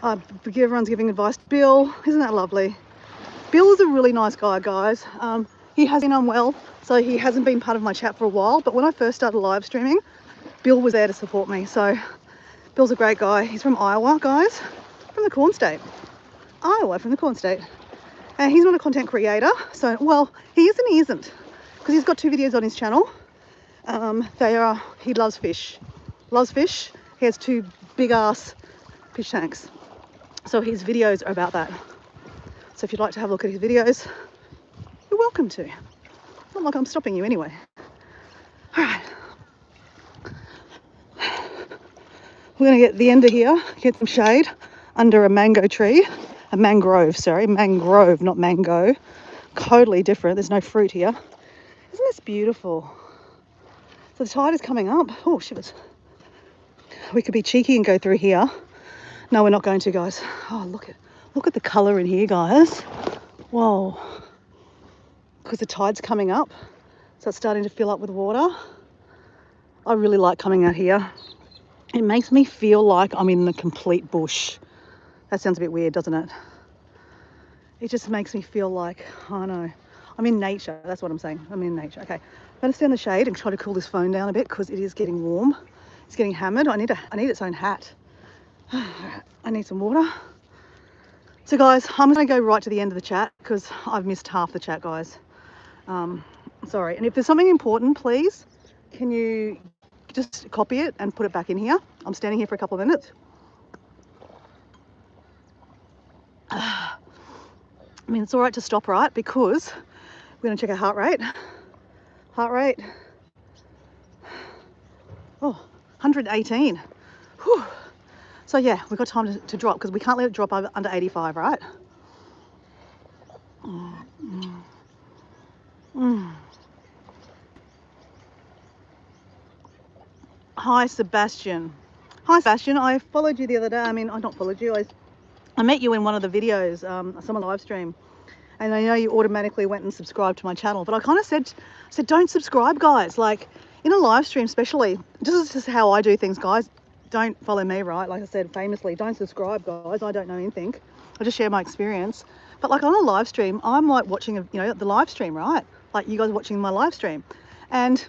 Speaker 1: Everyone's giving advice to Bill. Isn't that lovely? Bill is a really nice guy, guys. He has been unwell, so he hasn't been part of my chat for a while. But when I first started live streaming, Bill was there to support me. So Bill's a great guy. He's from Iowa, guys.
Speaker 2: from the corn state. Iowa from the corn state. And he's not a content creator. So, well, he is and he isn't. Because he's got 2 videos on his channel. He loves fish. Loves fish. He has 2 big ass fish tanks. So his videos are about that. So if you'd like to have a look at his videos, you're welcome to. Not like I'm stopping you anyway. All right. We're going to get the end of here, get some shade under a mango tree. A mangrove, sorry. Mangrove, not mango. Totally different. There's no fruit here. Isn't this beautiful? So the tide is coming up. Oh, shivers. We could be cheeky and go through here. No, we're not going to, guys. Oh, look at the colour in here, guys. Whoa. Because the tide's coming up. So it's starting to fill up with water. I really like coming out here. It makes me feel like I'm in the complete bush. That sounds a bit weird, doesn't it? It just makes me feel like, I know, I'm in nature. That's what I'm saying. I'm in nature. Okay, I'm going to stand in the shade and try to cool this phone down a bit because it is getting warm. It's getting hammered. I need its own hat. I need some water. So guys, I'm going to go right to the end of the chat because I've missed half the chat, guys. Sorry. And if there's something important, please, can you just copy it and put it back in here? I'm standing here for a couple of minutes. I mean, it's all right to stop, right? Because we're going to check our heart rate. Heart rate. Oh, 118. Whew. So yeah, we've got time to drop because we can't let it drop under 85, right? Hi, Sebastian. Hi, Sebastian. I followed you the other day. I mean, I not followed you. I met you in one of the videos, some live stream. And I know you automatically went and subscribed to my channel. But I kind of said, don't subscribe, guys. Like, in a live stream especially, this is just how I do things, guys. Don't follow me, right? Like I said, famously, don't subscribe, guys. I don't know anything. I just share my experience. But like on a live stream, I'm like watching, the live stream, right? Like you guys watching my live stream. And,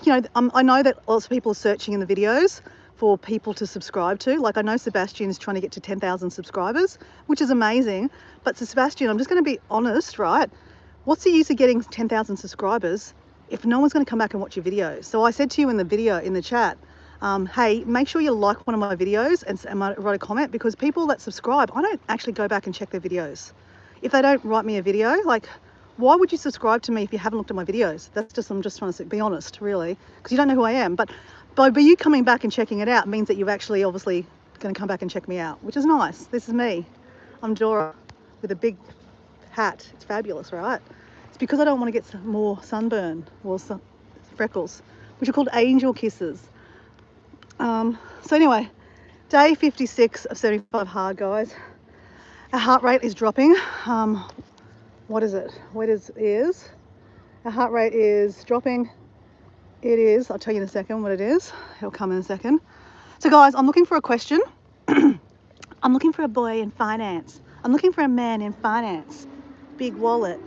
Speaker 2: I know that lots of people are searching in the videos for people to subscribe to. Like I know Sebastian is trying to get to 10,000 subscribers, which is amazing. But Sebastian, I'm just going to be honest, right? What's the use of getting 10,000 subscribers if no one's going to come back and watch your videos? So I said to you in the video, in the chat, hey, make sure you like one of my videos and write a comment, because people that subscribe, I don't actually go back and check their videos. If they don't write me a video, like, why would you subscribe to me if you haven't looked at my videos? That's just, I'm just trying to be honest, really, because you don't know who I am. But by you coming back and checking it out means that you've actually obviously going to come back and check me out, which is nice. This is me. I'm Dora with a big hat. It's fabulous, right? It's because I don't want to get some more sunburn or some freckles, which are called angel kisses. So anyway, day 56 of 75 hard, guys. Our heart rate is dropping. What is it? What is? Our heart rate is dropping. It is, I'll tell you in a second what it is. It'll come in a second. So guys, I'm looking for a question. I'm looking for a boy in finance. I'm looking for a man in finance. Big wallet.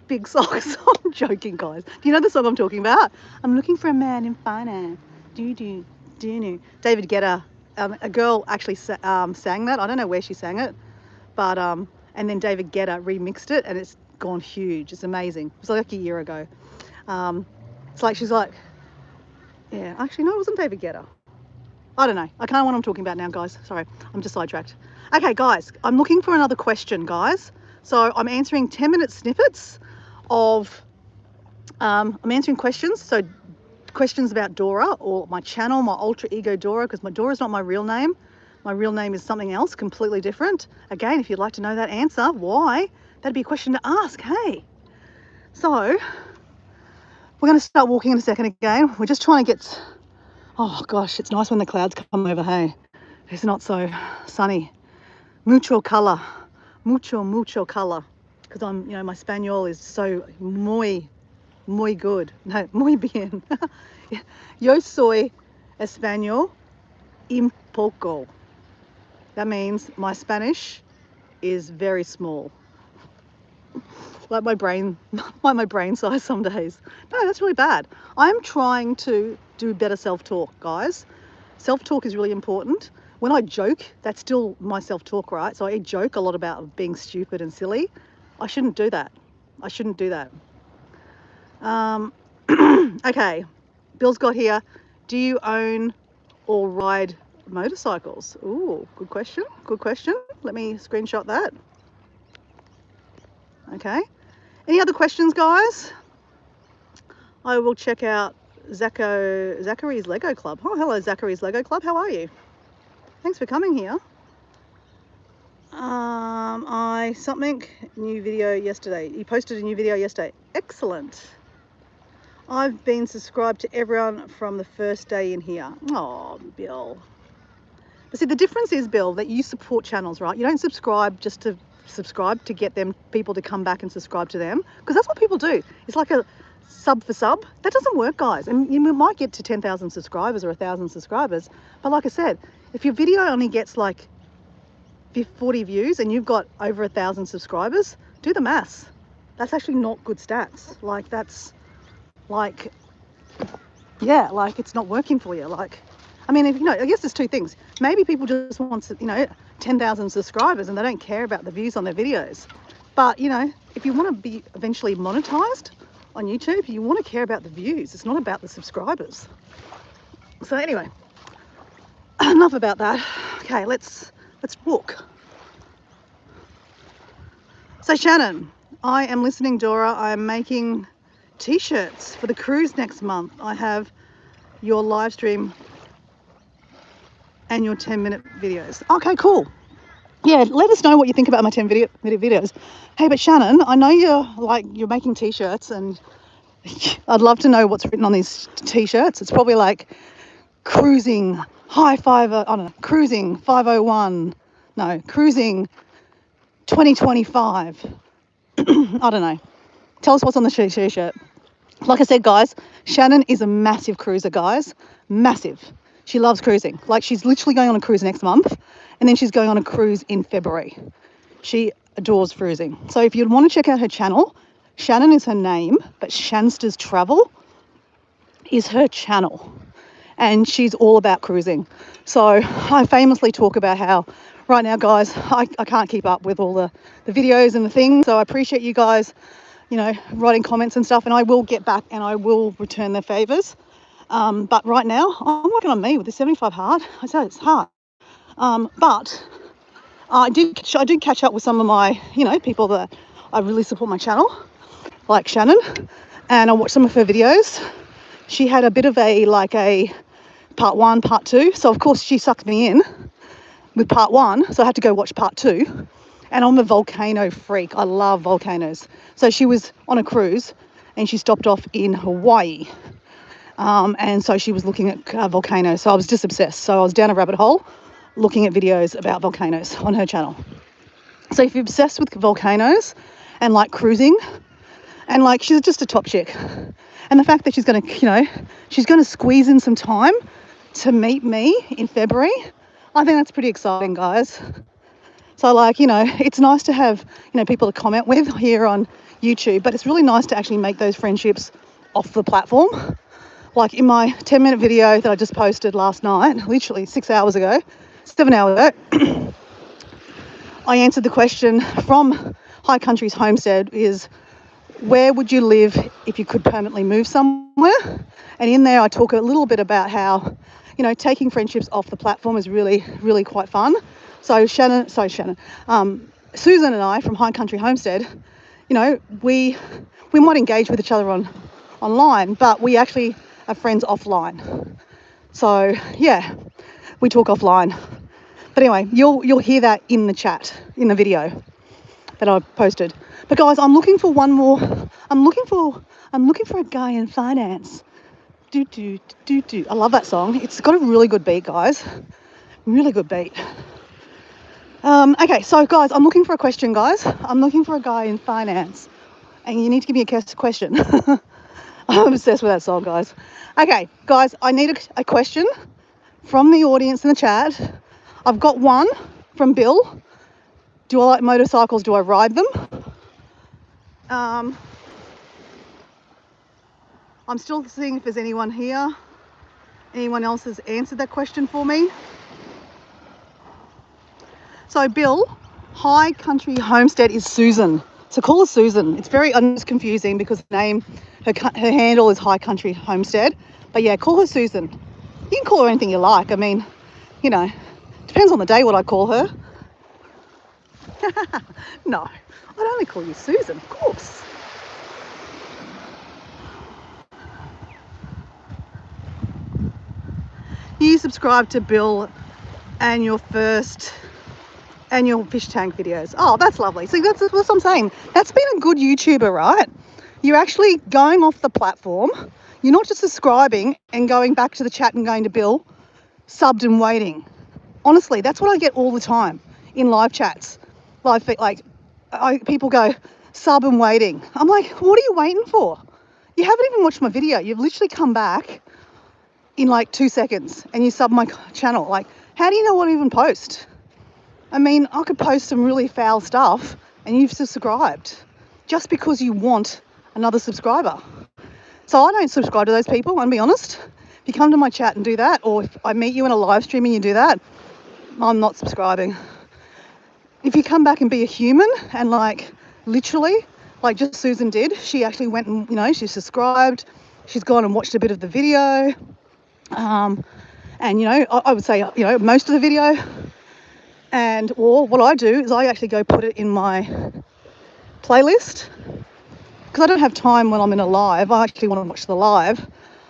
Speaker 2: Big socks. I'm joking, guys. Do you know the song I'm talking about? I'm looking for a man in finance. Do. David Guetta. A girl actually sang that. I don't know where she sang it, but and then David Guetta remixed it, and it's gone huge. It's amazing. It was like a year ago. It's like she's like, yeah. Actually, no, it wasn't David Guetta. I don't know. I can't know what I'm talking about now, guys. Sorry, I'm just sidetracked. Okay, guys, I'm looking for another question, guys. So I'm answering 10-minute snippets of. I'm answering questions. So questions about Dora or my channel, my alter ego Dora, because my Dora is not my real name. My real name is something else completely different. Again, if you'd like to know that answer, why, that'd be a question to ask. Hey, so we're going to start walking in a second again. We're just trying to get, oh gosh, it's nice when the clouds come over. Hey, it's not so sunny. Mucho color, mucho color, because I'm, my Spaniel is so muy good. No, muy bien. Yo soy español un poco. That means my Spanish is very small. Like my brain size some days. No, that's really bad. I'm trying to do better self-talk, guys. Self-talk is really important. when I joke, that's still my self-talk, right? So I joke a lot about being stupid and silly. I shouldn't do that. I shouldn't do that. Okay, Bill's got here. Do you own or ride motorcycles? Ooh, good question. Good question. Let me screenshot that. Okay. Any other questions, guys? I will check out Zachary's Lego Club. Oh, hello, Zachary's Lego Club. How are you? Thanks for coming here. New video yesterday. You posted a new video yesterday. Excellent. I've been subscribed to everyone from the first day in here. Oh, Bill. But see, the difference is, Bill, that you support channels, right? You don't subscribe just to subscribe to get people to come back and subscribe to them, because that's what people do. It's like a sub for sub. That doesn't work, guys. And you might get to 10,000 subscribers or 1,000 subscribers, but like I said, if your video only gets like 40 views and you've got over 1,000 subscribers, do the maths. That's actually not good stats. Like, that's like, yeah, like it's not working for you. Like, I mean, if, I guess there's two things. Maybe people just want, 10,000 subscribers and they don't care about the views on their videos. But, if you want to be eventually monetized on YouTube, you want to care about the views. It's not about the subscribers. So anyway, enough about that. Okay, let's book. So Shannon, I am listening, Dora. I'm making t-shirts for the cruise next month. I have your live stream and your 10-minute videos. Okay, cool. Yeah, let us know what you think about my 10-minute videos. Hey, but Shannon, I know you're making t-shirts, and I'd love to know what's written on these t-shirts. It's probably like cruising high five, I don't know, cruising 501, no, cruising 2025. I don't know. Tell us what's on the t-shirt. Like I said, guys, Shannon is a massive cruiser, guys. Massive. She loves cruising. Like, she's literally going on a cruise next month, and then she's going on a cruise in February. She adores cruising. So if you'd want to check out her channel, Shannon is her name, but Shansters Travel is her channel. And she's all about cruising. So I famously talk about how right now, guys, I can't keep up with all the videos and the things. So I appreciate you guys, writing comments and stuff, and I will get back and I will return their favors. But right now, I'm working on me with the 75 hard. I say it's hard. But I did catch up with some of my, people that I really support my channel, like Shannon, and I watched some of her videos. She had a bit of a part 1, part 2. So of course she sucked me in with part 1. So I had to go watch part 2. And I'm a volcano freak. I love volcanoes. So she was on a cruise and she stopped off in Hawaii. And so she was looking at volcanoes. So I was just obsessed. So I was down a rabbit hole looking at videos about volcanoes on her channel. So if you're obsessed with volcanoes and like cruising, and like she's just a top chick. And the fact that she's going to, she's going to squeeze in some time to meet me in February, I think that's pretty exciting, guys. So it's nice to have, people to comment with here on YouTube, but it's really nice to actually make those friendships off the platform. Like in my 10-minute video that I just posted last night, literally 7 hours ago, I answered the question from High Country's Homestead is, where would you live if you could permanently move somewhere? And in there I talk a little bit about how, taking friendships off the platform is really, really quite fun. So Susan and I from High Country Homestead, we might engage with each other online, but we actually are friends offline. So yeah, we talk offline. But anyway, you'll hear that in the chat, in the video that I posted. But guys, I'm looking for one more. I'm looking for a guy in finance. I love that song. It's got a really good beat, guys. Really good beat. Okay, so guys, I'm looking for a question, guys. I'm looking for a guy in finance, and you need to give me a question. I'm obsessed with that song, guys. Okay, guys, I need a question from the audience in the chat. I've got one from Bill. Do I like motorcycles? Do I ride them? I'm still seeing if there's anyone here. Anyone else has answered that question for me? So Bill, High Country Homestead is Susan. So call her Susan. It's very confusing because her handle is High Country Homestead. But yeah, call her Susan. You can call her anything you like. I mean, you know, depends on the day what I call her. No, I'd only call you Susan, of course. You subscribe to Bill and your first annual fish tank videos. Oh, that's lovely. See, that's what I'm saying. That's been a good YouTuber, right? You're actually going off the platform. You're not just subscribing and going back to the chat and going to Bill, subbed and waiting. Honestly, that's what I get all the time in live chats. People go, sub and waiting. I'm like, what are you waiting for? You haven't even watched my video. You've literally come back in like 2 seconds and you sub my channel. Like, how do you know what to even post? I mean, I could post some really foul stuff and you've subscribed just because you want another subscriber. So I don't subscribe to those people, I'm gonna be honest. If you come to my chat and do that, or if I meet you in a live stream and you do that, I'm not subscribing. If you come back and be a human and like literally, like just Susan did, she actually went and, you know, she subscribed, she's gone and watched a bit of the video. And, you know, I would say, you know, most of the video. Or what I do is I actually go put it in my playlist because I don't have time when I'm in a live. I actually want to watch the live.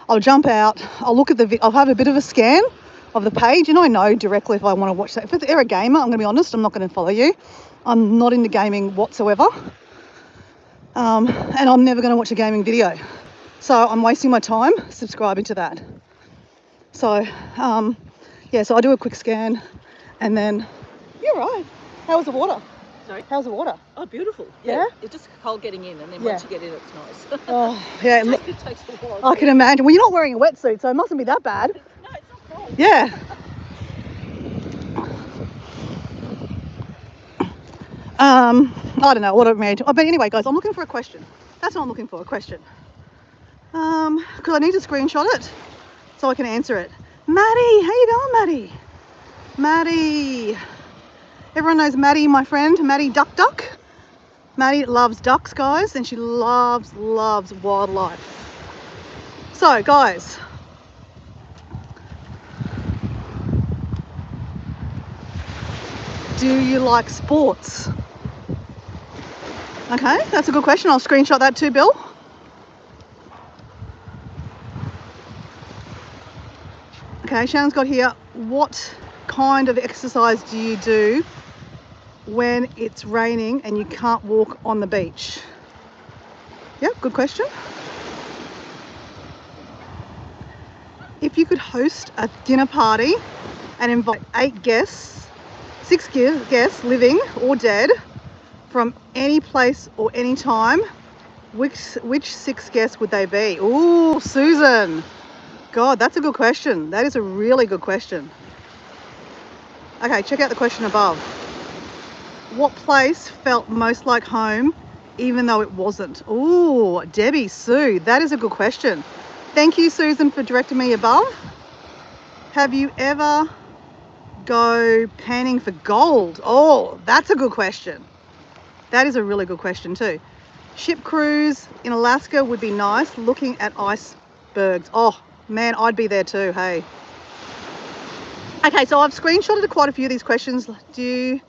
Speaker 2: I'll jump out, I'll look at I'll have a bit of a scan of the page and I know directly if I want to watch that. If you're a gamer, I'm going to be honest, I'm not going to follow you. I'm not into gaming whatsoever. And I'm never going to watch a gaming video. So I'm wasting my time subscribing to that. So, yeah, so I do a quick scan and then, you're right. How was the water?
Speaker 3: Sorry?
Speaker 2: How's the water?
Speaker 3: Oh, beautiful.
Speaker 2: Yeah?
Speaker 3: It's just cold getting in, and then
Speaker 2: Yeah.
Speaker 3: once you get in, it's nice.
Speaker 2: Oh, yeah, look,
Speaker 3: It takes a while.
Speaker 2: I can imagine. Well, you're not wearing a wetsuit, so it mustn't be that bad.
Speaker 3: No, it's not cold.
Speaker 2: Yeah. I don't know what I'm made. But anyway, guys, I'm looking for a question. That's what I'm looking for, a question. Because I need to screenshot it so I can answer it. Maddie, how you going, Maddie? Maddie. Everyone knows Maddie, my friend, Maddie Duck. Maddie loves ducks, guys, and she loves wildlife. So, guys, do you like sports? Okay, that's a good question. I'll screenshot that too, Bill. Okay, Shannon's got here, what kind of exercise do you do when it's raining and you can't walk on the beach? Yeah, good question. If you could host a dinner party and invite 8 guests, 6 guests, living or dead, from any place or any time, which 6 guests would they be? Ooh, Susan. God, that's a good question. That is a really good question. Okay, check out the question above. What place felt most like home, even though it wasn't? Ooh, Debbie Sue, that is a good question. Thank you, Susan, for directing me above. Have you ever go panning for gold? Oh, that's a good question. That is a really good question too. Ship cruise in Alaska would be nice, looking at icebergs. Oh, man, I'd be there too, hey. Okay, so I've screenshotted quite a few of these questions. Do you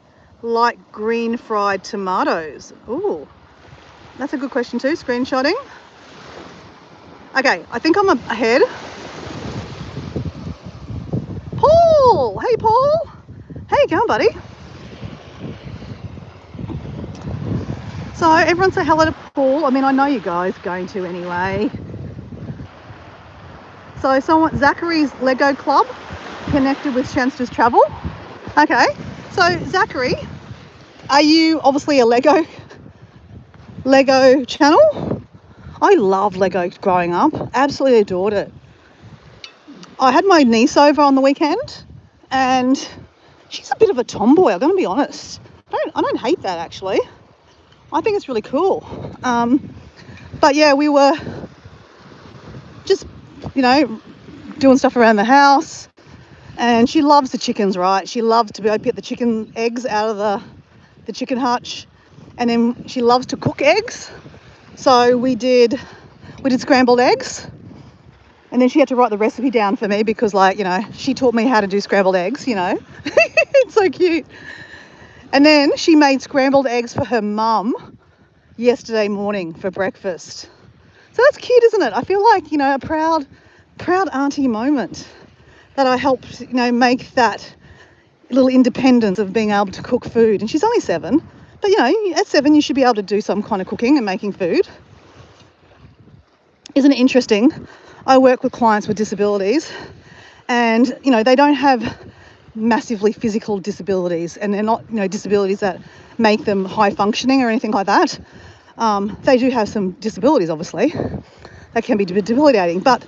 Speaker 2: like green fried tomatoes? Ooh, that's a good question too, screenshotting. Okay, I think I'm ahead. Paul! Hey, Paul! How you going, buddy? So everyone say hello to Paul. I mean, I know you guys are going to anyway. So Zachary's Lego Club connected with Shanster's Travel. Okay, so Zachary, are you obviously a Lego channel? I loved Lego growing up, absolutely adored it. I had my niece over on the weekend and she's a bit of a tomboy, I'm gonna be honest. I don't hate that actually. I think it's really cool. But yeah, we were just, you know, doing stuff around the house. And she loves the chickens, right? She loves to be able to get the chicken eggs out of the chicken hutch. And then she loves to cook eggs. So we did scrambled eggs. And then she had to write the recipe down for me because, like, you know, she taught me how to do scrambled eggs, you know. It's so cute. And then she made scrambled eggs for her mum yesterday morning for breakfast. So that's cute, isn't it? I feel like, you know, a proud auntie moment that I helped, you know, make that little independence of being able to cook food. And she's only 7, but, you know, at 7 you should be able to do some kind of cooking and making food. Isn't it interesting? I work with clients with disabilities, and, you know, they don't have massively physical disabilities, and they're not, you know, disabilities that make them high functioning or anything like that. They do have some disabilities, obviously, that can be debilitating. But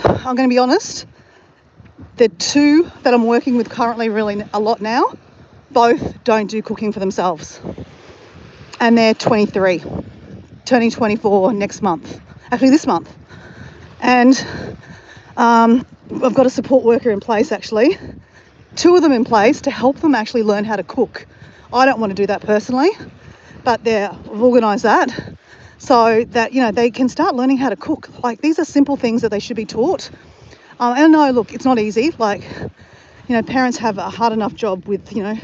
Speaker 2: I'm going to be honest, the 2 that I'm working with currently really a lot now, both don't do cooking for themselves. And they're 23, turning 24 next month, actually this month. And I've got a support worker in place, actually, 2 of them in place to help them actually learn how to cook. I don't want to do that personally, but we've organised that so that, you know, they can start learning how to cook. Like, these are simple things that they should be taught. And I know, look, it's not easy. Like, you know, parents have a hard enough job with, you know,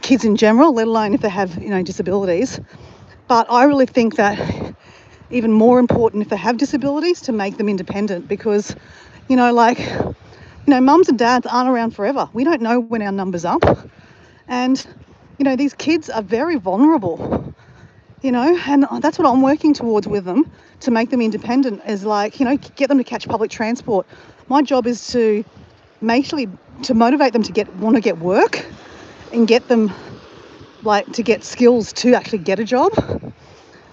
Speaker 2: kids in general, let alone if they have, you know, disabilities. But I really think that even more important if they have disabilities, to make them independent, because, you know, like, you know, mums and dads aren't around forever. We don't know when our number's up. And, you know, these kids are very vulnerable, you know, and that's what I'm working towards with them, to make them independent, is like, you know, get them to catch public transport. My job is to motivate them to want to get work and get them, like, to get skills to actually get a job.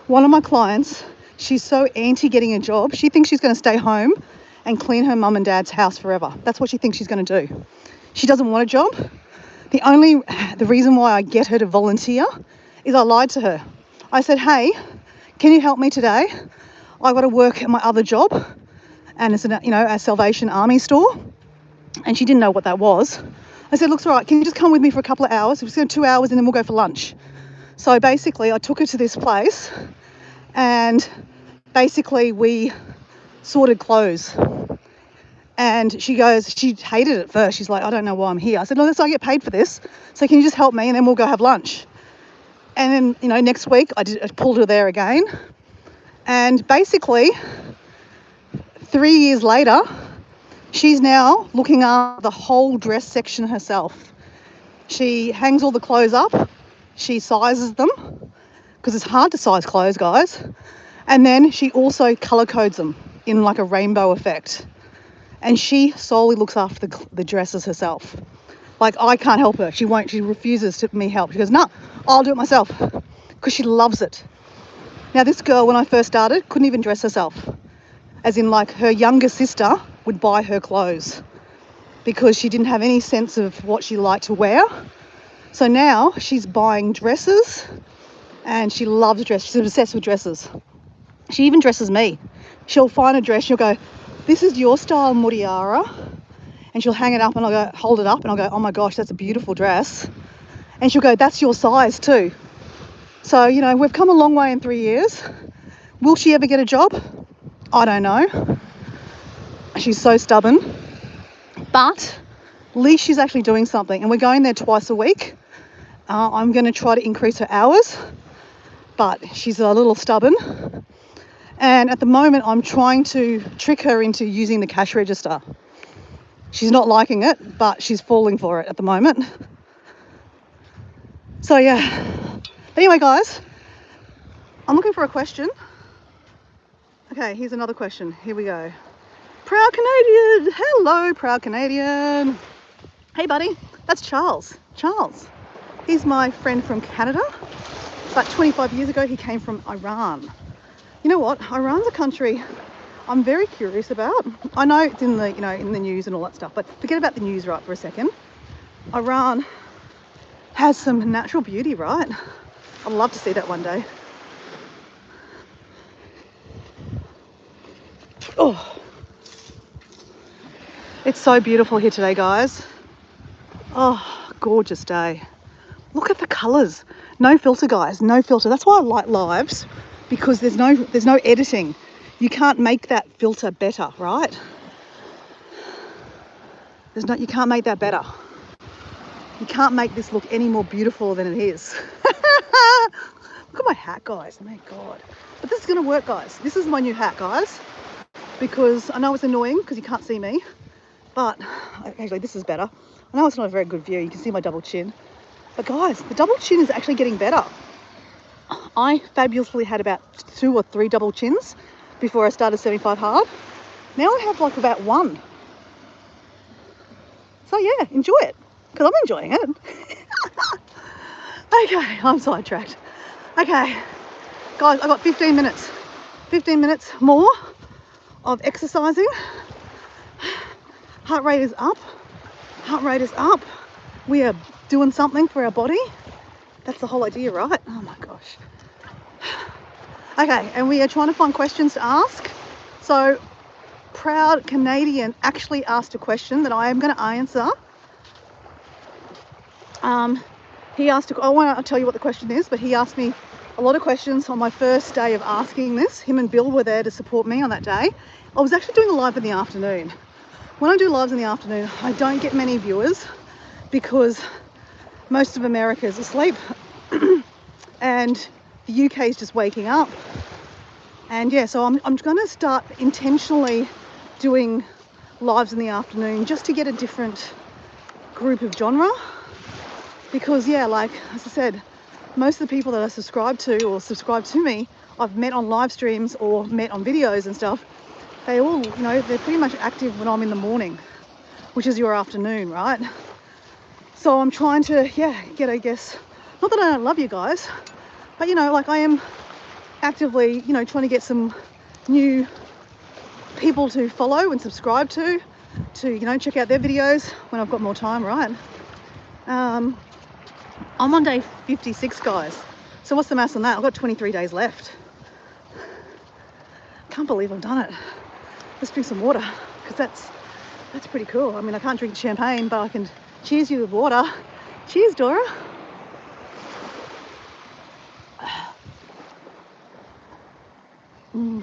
Speaker 2: One of my clients, she's so anti getting a job, she thinks she's going to stay home and clean her mum and dad's house forever. That's what she thinks she's going to do. She doesn't want a job. The reason why I get her to volunteer is I lied to her. I said, hey, can you help me today? I got to work at my other job, and it's a Salvation Army store. And she didn't know what that was. I said, looks all right, can you just come with me for a couple of hours? We're just going to 2 hours and then we'll go for lunch. So basically I took her to this place, and basically we sorted clothes. And she hated it at first. She's like, I don't know why I'm here. I said, no, I get paid for this. So can you just help me and then we'll go have lunch? And then, you know, next week I pulled her there again. And basically 3 years later, she's now looking after the whole dress section herself. She hangs all the clothes up. She sizes them, because it's hard to size clothes, guys. And then she also colour codes them in like a rainbow effect. And she solely looks after the dresses herself. Like, I can't help her. She refuses to me help. She goes, no, I'll do it myself, because she loves it. Now, this girl, when I first started, couldn't even dress herself. As in, like, her younger sister would buy her clothes because she didn't have any sense of what she liked to wear. So now she's buying dresses, and she loves dresses. She's obsessed with dresses. She even dresses me. She'll find a dress, she'll go, this is your style, Muriara. And she'll hang it up, and I'll go, hold it up, and I'll go, oh my gosh, that's a beautiful dress. And she'll go, that's your size too. So, you know, we've come a long way in 3 years. Will she ever get a job? I don't know. She's so stubborn. But at least she's actually doing something. And we're going there twice a week. I'm going to try to increase her hours, but she's a little stubborn. And at the moment, I'm trying to trick her into using the cash register. She's not liking it, but she's falling for it at the moment. So yeah. Anyway, guys, I'm looking for a question. Okay, here's another question. Here we go. Proud Canadian. Hello, Proud Canadian. Hey, buddy. That's Charles. Charles. He's my friend from Canada. But 25 years ago, he came from Iran. You know what? Iran's a country I'm very curious about. I know it's in the, in the news and all that stuff, but forget about the news right for a second. Iran has some natural beauty, right? I'd love to see that one day. Oh. It's so beautiful here today, guys. Oh, gorgeous day. Look at the colours. No filter, guys, no filter. That's why I like lives, because there's no editing. You can't make that filter better, right? You can't make that better. You can't make this look any more beautiful than it is. Look at my hat, guys. Oh my God. But this is gonna work, guys. This is my new hat, guys, because I know it's annoying because you can't see me, but actually this is better. I know it's not a very good view. You can see my double chin. But guys, the double chin is actually getting better. I fabulously had about 2 or 3 double chins before I started 75 hard. Now I have like about 1. So yeah, enjoy it, because I'm enjoying it. Okay, I'm sidetracked. Okay, guys, I've got 15 minutes. 15 minutes more of exercising. Heart rate is up. Heart rate is up. We are doing something for our body. That's the whole idea, right? Oh my gosh. Okay, and we are trying to find questions to ask. So, Proud Canadian actually asked a question that I am going to answer. He asked, I won't tell you what the question is, but he asked me a lot of questions on my first day of asking this. Him and Bill were there to support me on that day. I was actually doing a live in the afternoon. When I do lives in the afternoon, I don't get many viewers because most of America is asleep and the UK is just waking up. And yeah, so I'm going to start intentionally doing lives in the afternoon just to get a different group of genre, because yeah, like as I said, most of the people that I subscribe to or subscribe to me, I've met on live streams or met on videos and stuff. They all, you know, they're pretty much active when I'm in the morning, which is your afternoon, right? So I'm trying to, yeah, get, I guess, not that I don't love you guys, but you know, like I am actively, you know, trying to get some new people to follow and subscribe to, you know, check out their videos when I've got more time, right? I'm on day 56, guys. So what's the maths on that? I've got 23 days left. Can't believe I've done it. Let's drink some water, because that's pretty cool. I mean, I can't drink champagne, but I can cheers you with water. Cheers, Dora. Mm.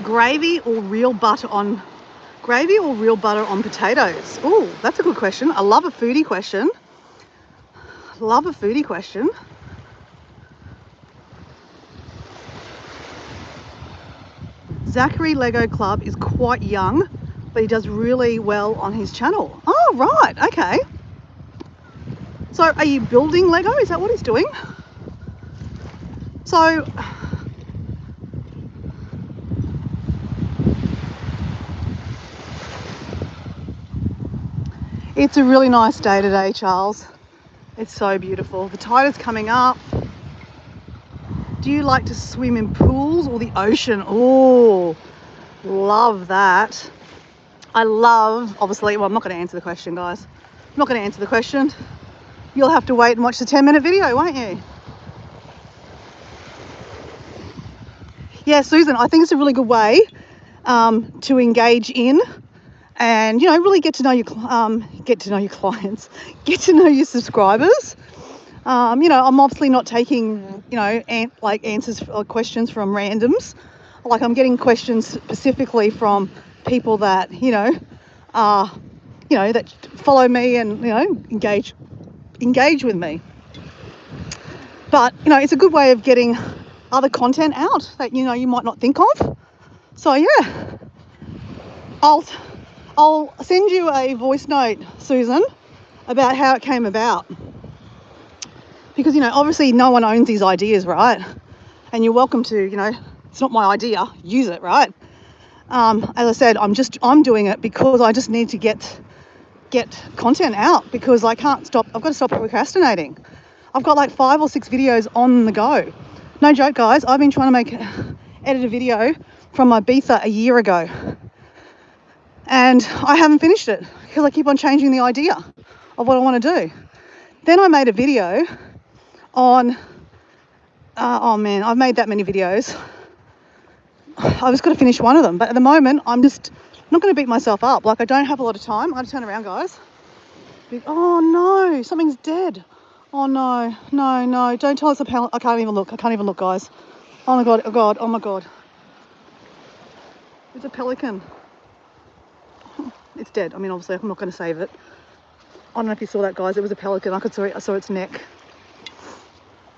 Speaker 2: Gravy or real butter on potatoes? Oh, that's a good question. I love a foodie question. Love a foodie question. Zachary Lego Club is quite young, but he does really well on his channel. Oh, right, okay. So are you building Lego? Is that what he's doing? So it's a really nice day today, Charles. It's so beautiful. The tide is coming up. Do you like to swim in pools or the ocean? Oh, love that. I love, obviously, well, I'm not going to answer the question, guys. I'm not going to answer the question. You'll have to wait and watch the 10-minute video, won't you? Yeah, Susan, I think it's a really good way to engage in and, you know, really get to know your clients, get to know your subscribers. You know, I'm obviously not taking, you know, answers or questions from randoms. Like, I'm getting questions specifically from people that, you know, that follow me and, you know, engage with me. But, you know, it's a good way of getting other content out that, you know, you might not think of. So yeah, I'll send you a voice note, Susan, about how it came about. Because, you know, obviously no one owns these ideas, right? And you're welcome to, you know, it's not my idea, use it, right? As I said, I'm doing it because I just need to get content out, because I can't stop. I've got to stop procrastinating. I've got like 5 or 6 videos on the go. No joke, guys. I've been trying to edit a video from Ibiza a year ago. And I haven't finished it because I keep on changing the idea of what I want to do. Then I made a video on, oh man, I've made that many videos. I was going to finish one of them, but at the moment I'm just not going to beat myself up. Like, I don't have a lot of time. I got to turn around, guys. Oh no, something's dead. Oh no, no, no, don't tell us a pelican. I can't even look. I can't even look, guys. Oh my god, oh god, oh my god. It's a pelican. It's dead. I mean, obviously I'm not going to save it. I don't know if you saw that, guys. It was a pelican. I saw its neck.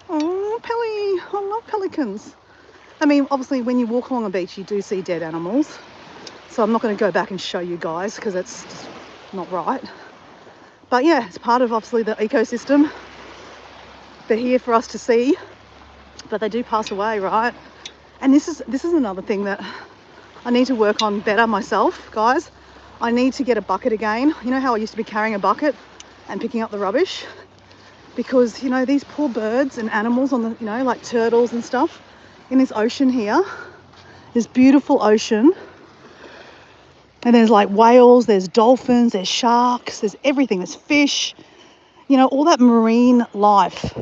Speaker 2: Oh, I love pelicans. I mean, obviously when you walk along a beach, you do see dead animals. So I'm not going to go back and show you guys because it's just not right. But yeah, it's part of obviously the ecosystem. They're here for us to see, but they do pass away, right? And this is another thing that I need to work on better myself, guys. I need to get a bucket again. You know how I used to be carrying a bucket and picking up the rubbish? Because, you know, these poor birds and animals on the, you know, like turtles and stuff in this ocean here, this beautiful ocean. And there's like whales, there's dolphins, there's sharks, there's everything, there's fish, you know, all that marine life.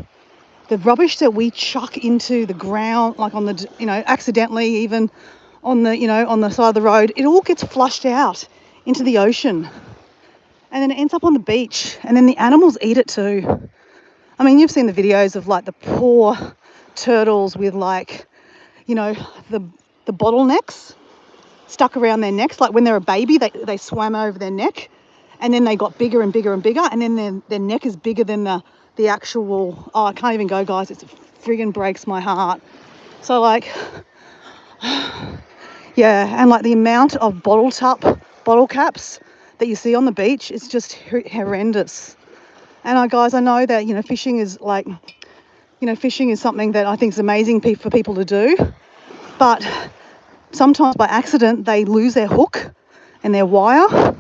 Speaker 2: The rubbish that we chuck into the ground, like on the, you know, accidentally even on the, you know, on the side of the road, it all gets flushed out into the ocean. And then it ends up on the beach, and then the animals eat it too. I mean, you've seen the videos of like the poor turtles with like, you know, the bottlenecks stuck around their necks. Like when they're a baby, they swam over their neck, and then they got bigger and bigger and bigger, and then their neck is bigger than the actual, oh, I can't even go, guys. It friggin' breaks my heart. So like, yeah, and like the amount of bottle caps that you see on the beach is just horrendous. And guys, I know that, you know, fishing is like, you know, fishing is something that I think is amazing for people to do, but sometimes by accident they lose their hook and their wire,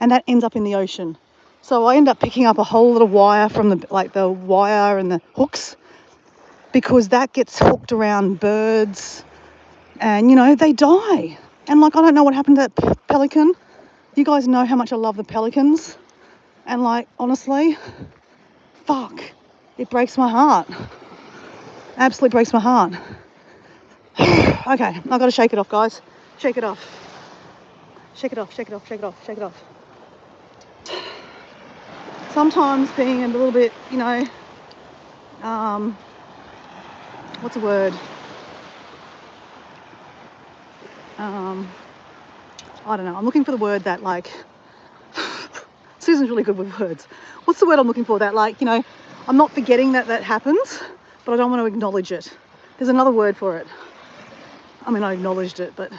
Speaker 2: and that ends up in the ocean. So I end up picking up a whole lot of wire from the wire and the hooks, because that gets hooked around birds, and you know, they die. And like, I don't know what happened to that pelican. You guys know how much I love the pelicans, and like, honestly, fuck, it breaks my heart. Absolutely breaks my heart. Okay, I've got to shake it off, guys. Shake it off. Shake it off, shake it off, shake it off, shake it off. Sometimes being a little bit, you know, what's the word? I don't know. I'm looking for the word that, like, Susan's really good with words. What's the word I'm looking for? That, like, you know, I'm not forgetting that happens, but I don't want to acknowledge it. There's another word for it. I mean, I acknowledged it, but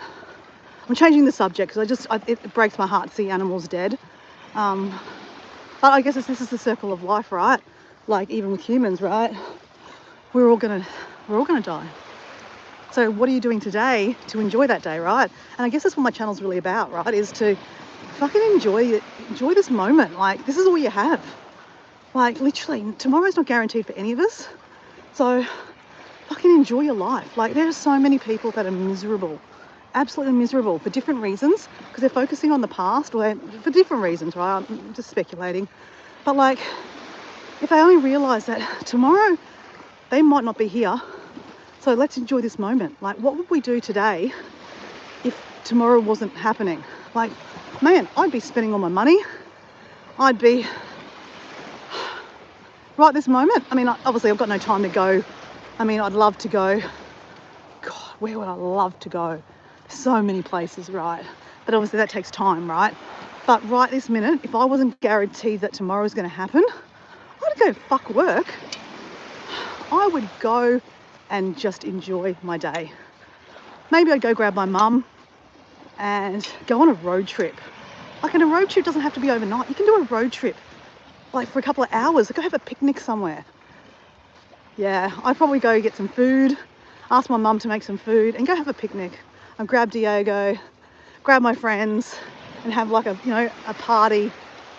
Speaker 2: I'm changing the subject because it breaks my heart to see animals dead. But I guess this is the circle of life, right? Like, even with humans, right? We're all gonna die. So what are you doing today to enjoy that day, right? And I guess that's what my channel's really about, right? Is to fucking enjoy this moment. Like, this is all you have. Like, literally, tomorrow's not guaranteed for any of us. So fucking enjoy your life. Like, there are so many people that are miserable, absolutely miserable, for different reasons, because they're focusing on the past, or for different reasons, right? I'm just speculating. But like, if they only realise that tomorrow they might not be here, so let's enjoy this moment. Like, what would we do today if tomorrow wasn't happening? Like, man, I'd be spending all my money. I'd be, right this moment, I mean, obviously I've got no time to go. I mean, I'd love to go. God, where would I love to go? So many places, right? But obviously that takes time, right? But right this minute, if I wasn't guaranteed that tomorrow is going to happen, I'd go fuck work. I would go and just enjoy my day. Maybe I'd go grab my mum and go on a road trip. Like, and a road trip doesn't have to be overnight. You can do a road trip like for a couple of hours. Go have a picnic somewhere. Yeah, I'd probably go get some food, ask my mum to make some food, and go have a picnic. I'd grab Diego, grab my friends, and have like a, you know, a party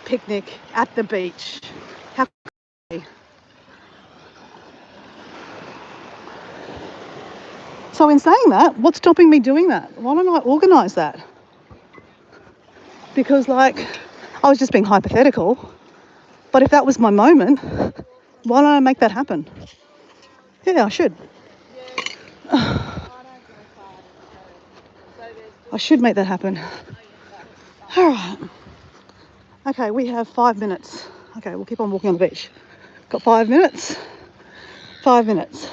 Speaker 2: picnic at the beach. How cool. So in saying that, what's stopping me doing that? Why don't I organise that? Because like, I was just being hypothetical, but if that was my moment, why don't I make that happen? Yeah, I should. I should make that happen. All right. Okay, we have 5 minutes. Okay, we'll keep on walking on the beach. Got 5 minutes. 5 minutes.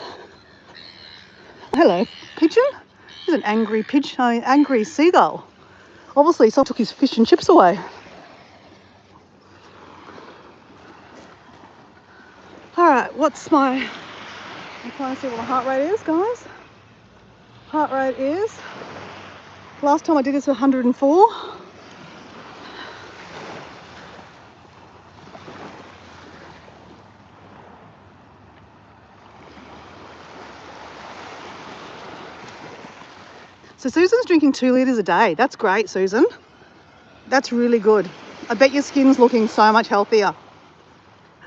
Speaker 2: Hello, pigeon? There's an angry pigeon, angry seagull. Obviously, someone took his fish and chips away. All right, I'm trying to see what my heart rate is, guys. Heart rate is, last time I did this was 104. So Susan's drinking 2 litres a day. That's great, Susan. That's really good. I bet your skin's looking so much healthier.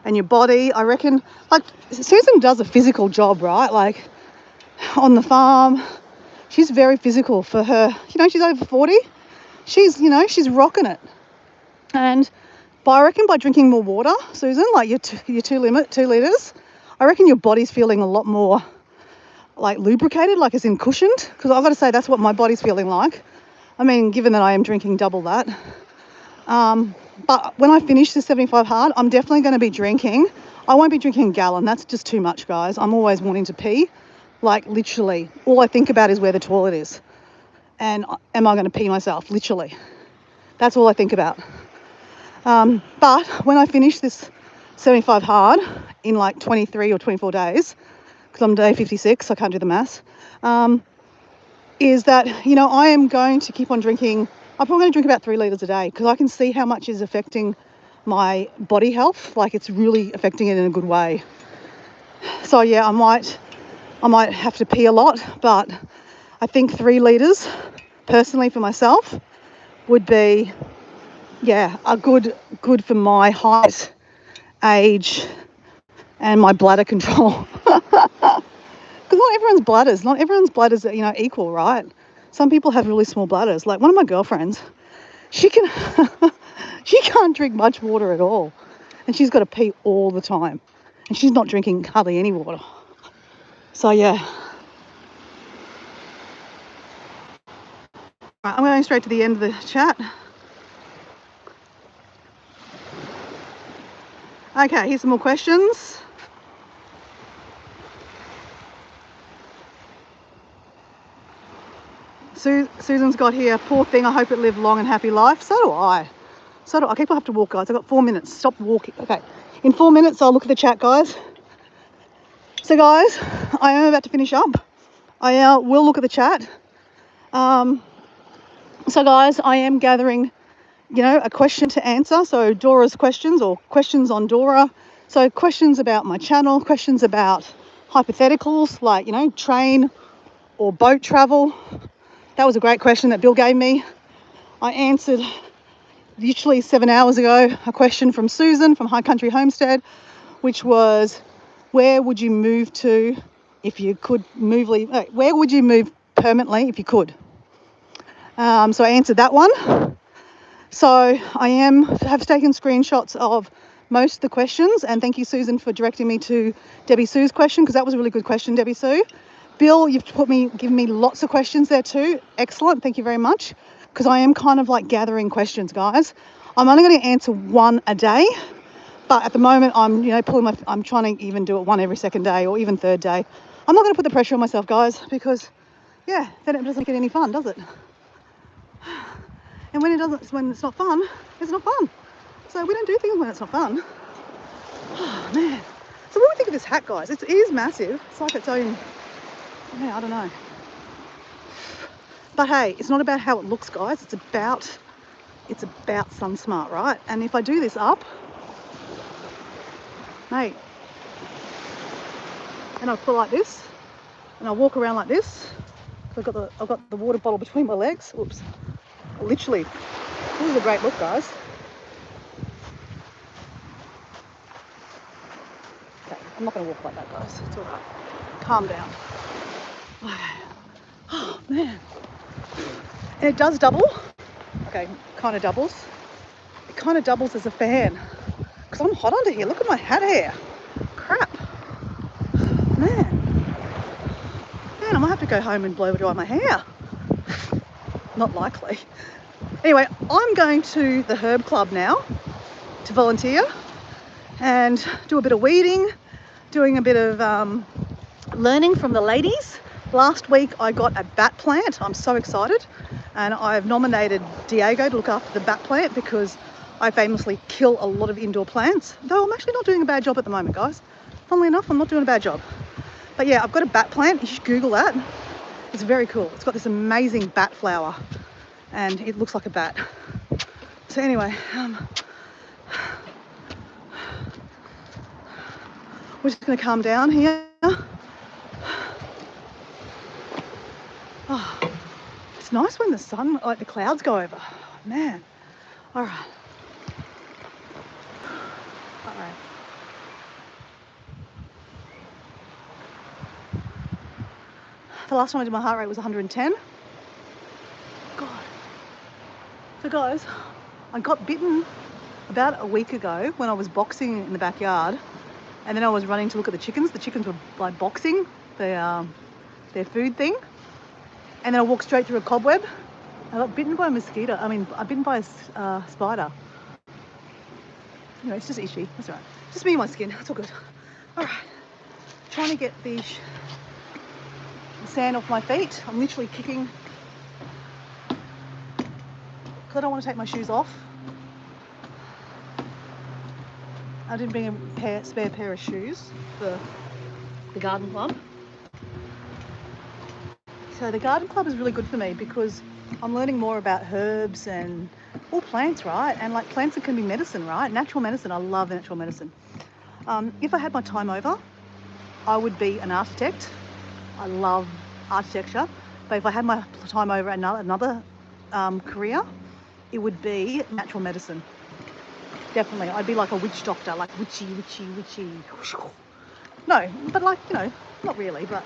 Speaker 2: And your body, I reckon, like Susan does a physical job, right? Like on the farm, she's very physical for her. You know, she's over 40. She's rocking it. And I reckon by drinking more water, Susan, like your 2 litres, I reckon your body's feeling a lot more like lubricated, like as in cushioned. Because I've got to say that's what my body's feeling like. I mean, given that I am drinking double that. But when I finish the 75 hard, I'm definitely going to be drinking. I won't be drinking a gallon. That's just too much, guys. I'm always wanting to pee. Like literally, all I think about is where the toilet is. And am I going to pee myself? Literally. That's all I think about. But when I finish this 75 hard in like 23 or 24 days, because I'm day 56, I can't do the maths, is that, I am going to keep on drinking. I'm probably going to drink about 3 litres a day because I can see how much is affecting my body health. Like it's really affecting it in a good way. So yeah, I might have to pee a lot, but I think 3 litres personally for myself would be, yeah, a good for my height, age, and my bladder control. Because not everyone's bladders are, equal, right? Some people have really small bladders. Like one of my girlfriends, she can't drink much water at all. And she's got to pee all the time. And she's not drinking hardly any water. So yeah. Right, I'm going straight to the end of the chat. Okay, here's some more questions. Susan's got here, poor thing, I hope it lived long and happy life. So do I. People have to walk, guys. I've got 4 minutes. Stop walking. Okay. In 4 minutes, I'll look at the chat, guys. So, guys, I am about to finish up. I will look at the chat. So, guys, I am gathering, a question to answer. So, Dora's questions or questions on Dora. So, questions about my channel, questions about hypotheticals like, train or boat travel. That was a great question that Bill gave me. I answered literally 7 hours ago a question from Susan from High Country Homestead, which was, where would you move to if you could move? Where would you move permanently if you could? So I answered that one. So I have taken screenshots of most of the questions, and thank you, Susan, for directing me to Debbie Sue's question, because that was a really good question, Debbie Sue. Bill, you've given me lots of questions there too. Excellent, thank you very much. Because I am kind of like gathering questions, guys. I'm only going to answer one a day, but at the moment I'm, I'm trying to even do it one every second day or even third day. I'm not going to put the pressure on myself, guys, because yeah, then it doesn't get any fun, does it? And when it's not fun, it's not fun. So we don't do things when it's not fun. Oh man. So what do we think of this hat, guys? It is massive. It's like its own, yeah, I don't know. But hey, it's not about how it looks, guys. It's about Sun Smart, right? And if I do this up, mate, and I put like this, and I walk around like this, I've got the water bottle between my legs. Oops. Literally, this is a great look, guys. Okay, I'm not going to walk like that, guys. It's all right. Calm down. Okay. Oh man. And it does double. Okay, kind of doubles. It kind of doubles as a fan. Because I'm hot under here. Look at my hat hair. Crap. Man. Man, I might have to go home and blow dry my hair. Not likely. Anyway, I'm going to the herb club now to volunteer and do a bit of weeding, doing a bit of learning from the ladies. Last week I got a bat plant. I'm so excited, and I've nominated Diego to look after the bat plant because I famously kill a lot of indoor plants, though I'm actually not doing a bad job at the moment, guys. Funnily enough, I'm not doing a bad job. But yeah, I've got a bat plant. You should Google that. It's very cool. It's got this amazing bat flower and it looks like a bat. So anyway, we're just going to calm down here. Oh, it's nice when the sun, like the clouds go over. Oh, man. All right. All right. The last time I did my heart rate was 110. God. So guys, I got bitten about a week ago when I was boxing in the backyard, and then I was running to look at the chickens. The chickens were like boxing their food thing, and then I walked straight through a cobweb. I got bitten by a mosquito. I mean, I bitten by a spider. Anyway, it's just itchy. That's all right. Just me and my skin. That's all good. All right. Trying to get the sand off my feet. I'm literally kicking because I don't want to take my shoes off. I didn't bring a spare pair of shoes for the garden club. So the garden club is really good for me because I'm learning more about herbs and all plants, right? And like plants that can be medicine, right? Natural medicine. I love natural medicine. If I had my time over, I would be an architect. I love architecture. But if I had my time over another career, it would be natural medicine. Definitely. I'd be like a witch doctor, like witchy. No, but like, you know, not really, but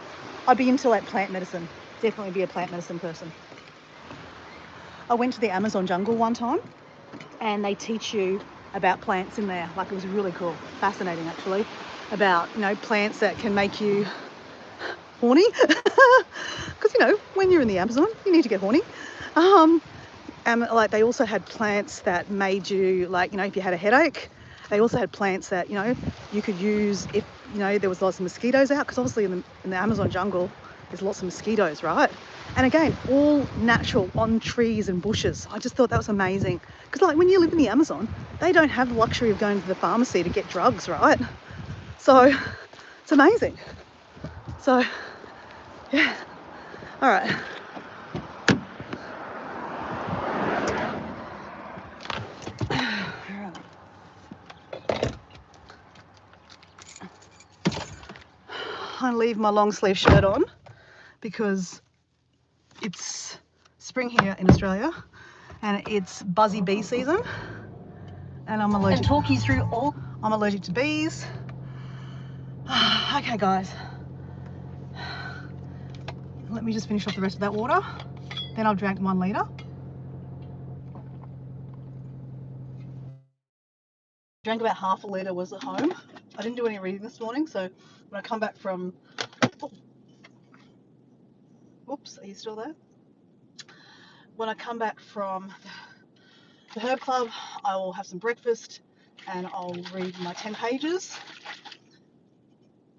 Speaker 2: I'd be into like plant medicine. Definitely be a plant medicine person. I went to the Amazon jungle one time and they teach you about plants in there. Like it was really cool, fascinating actually, about, you know, plants that can make you horny. Because, you know, when you're in the Amazon, you need to get horny. And like they also had plants that made you, like, you know, if you had a headache. They also had plants that, you know, you could use if, you know, there was lots of mosquitoes out, because obviously in the Amazon jungle there's lots of mosquitoes, right? And again, all natural on trees and bushes. I just thought that was amazing, because like when you live in the Amazon, they don't have the luxury of going to the pharmacy to get drugs, right? So it's amazing. So yeah, all right. I leave my long sleeve shirt on because it's spring here in Australia and it's buzzy bee season, and I'm allergic. And talk you through all. I'm allergic to bees. Okay, guys. Let me just finish off the rest of that water. Then I've drank 1 litre. Drank about half a litre was at home. I didn't do any reading this morning, so when I come back from... Whoops, are you still there? When I come back from the herb club, I will have some breakfast and I'll read my 10 pages.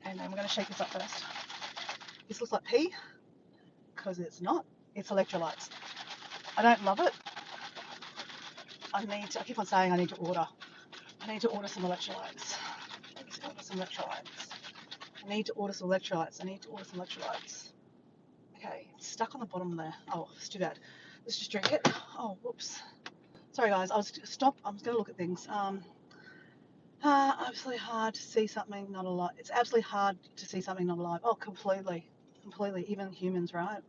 Speaker 2: And I'm going to shake this up first. This looks like pee, because it's not. It's electrolytes. I don't love it. I keep on saying I need to order some electrolytes. I need to order some electrolytes. Okay, it's stuck on the bottom there. Oh, it's too bad. Let's just drink it. Oh, whoops. Sorry guys, I was going to look at things. Absolutely hard to see something not alive. It's absolutely hard to see something not alive. Oh, completely. Even humans, right?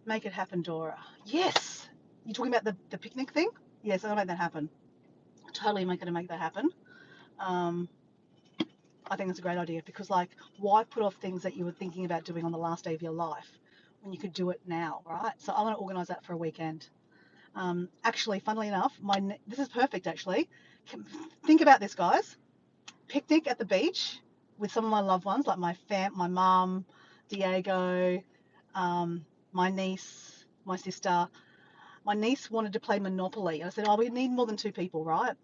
Speaker 2: Make it happen, Dora. Yes. You talking about the picnic thing? Yes, I'll make that happen. Totally make that happen.
Speaker 1: I think it's a great idea because, like, why put off things that you were thinking about doing on the last day of your life when you could do it now, right? So I want to organise that for a weekend. Actually, funnily enough, this is perfect. Actually, think about this, guys. Picnic at the beach with some of my loved ones, like my mum, Diego, my niece, my sister. My niece wanted to play Monopoly, and I said, "Oh, we need more than 2 people, right?"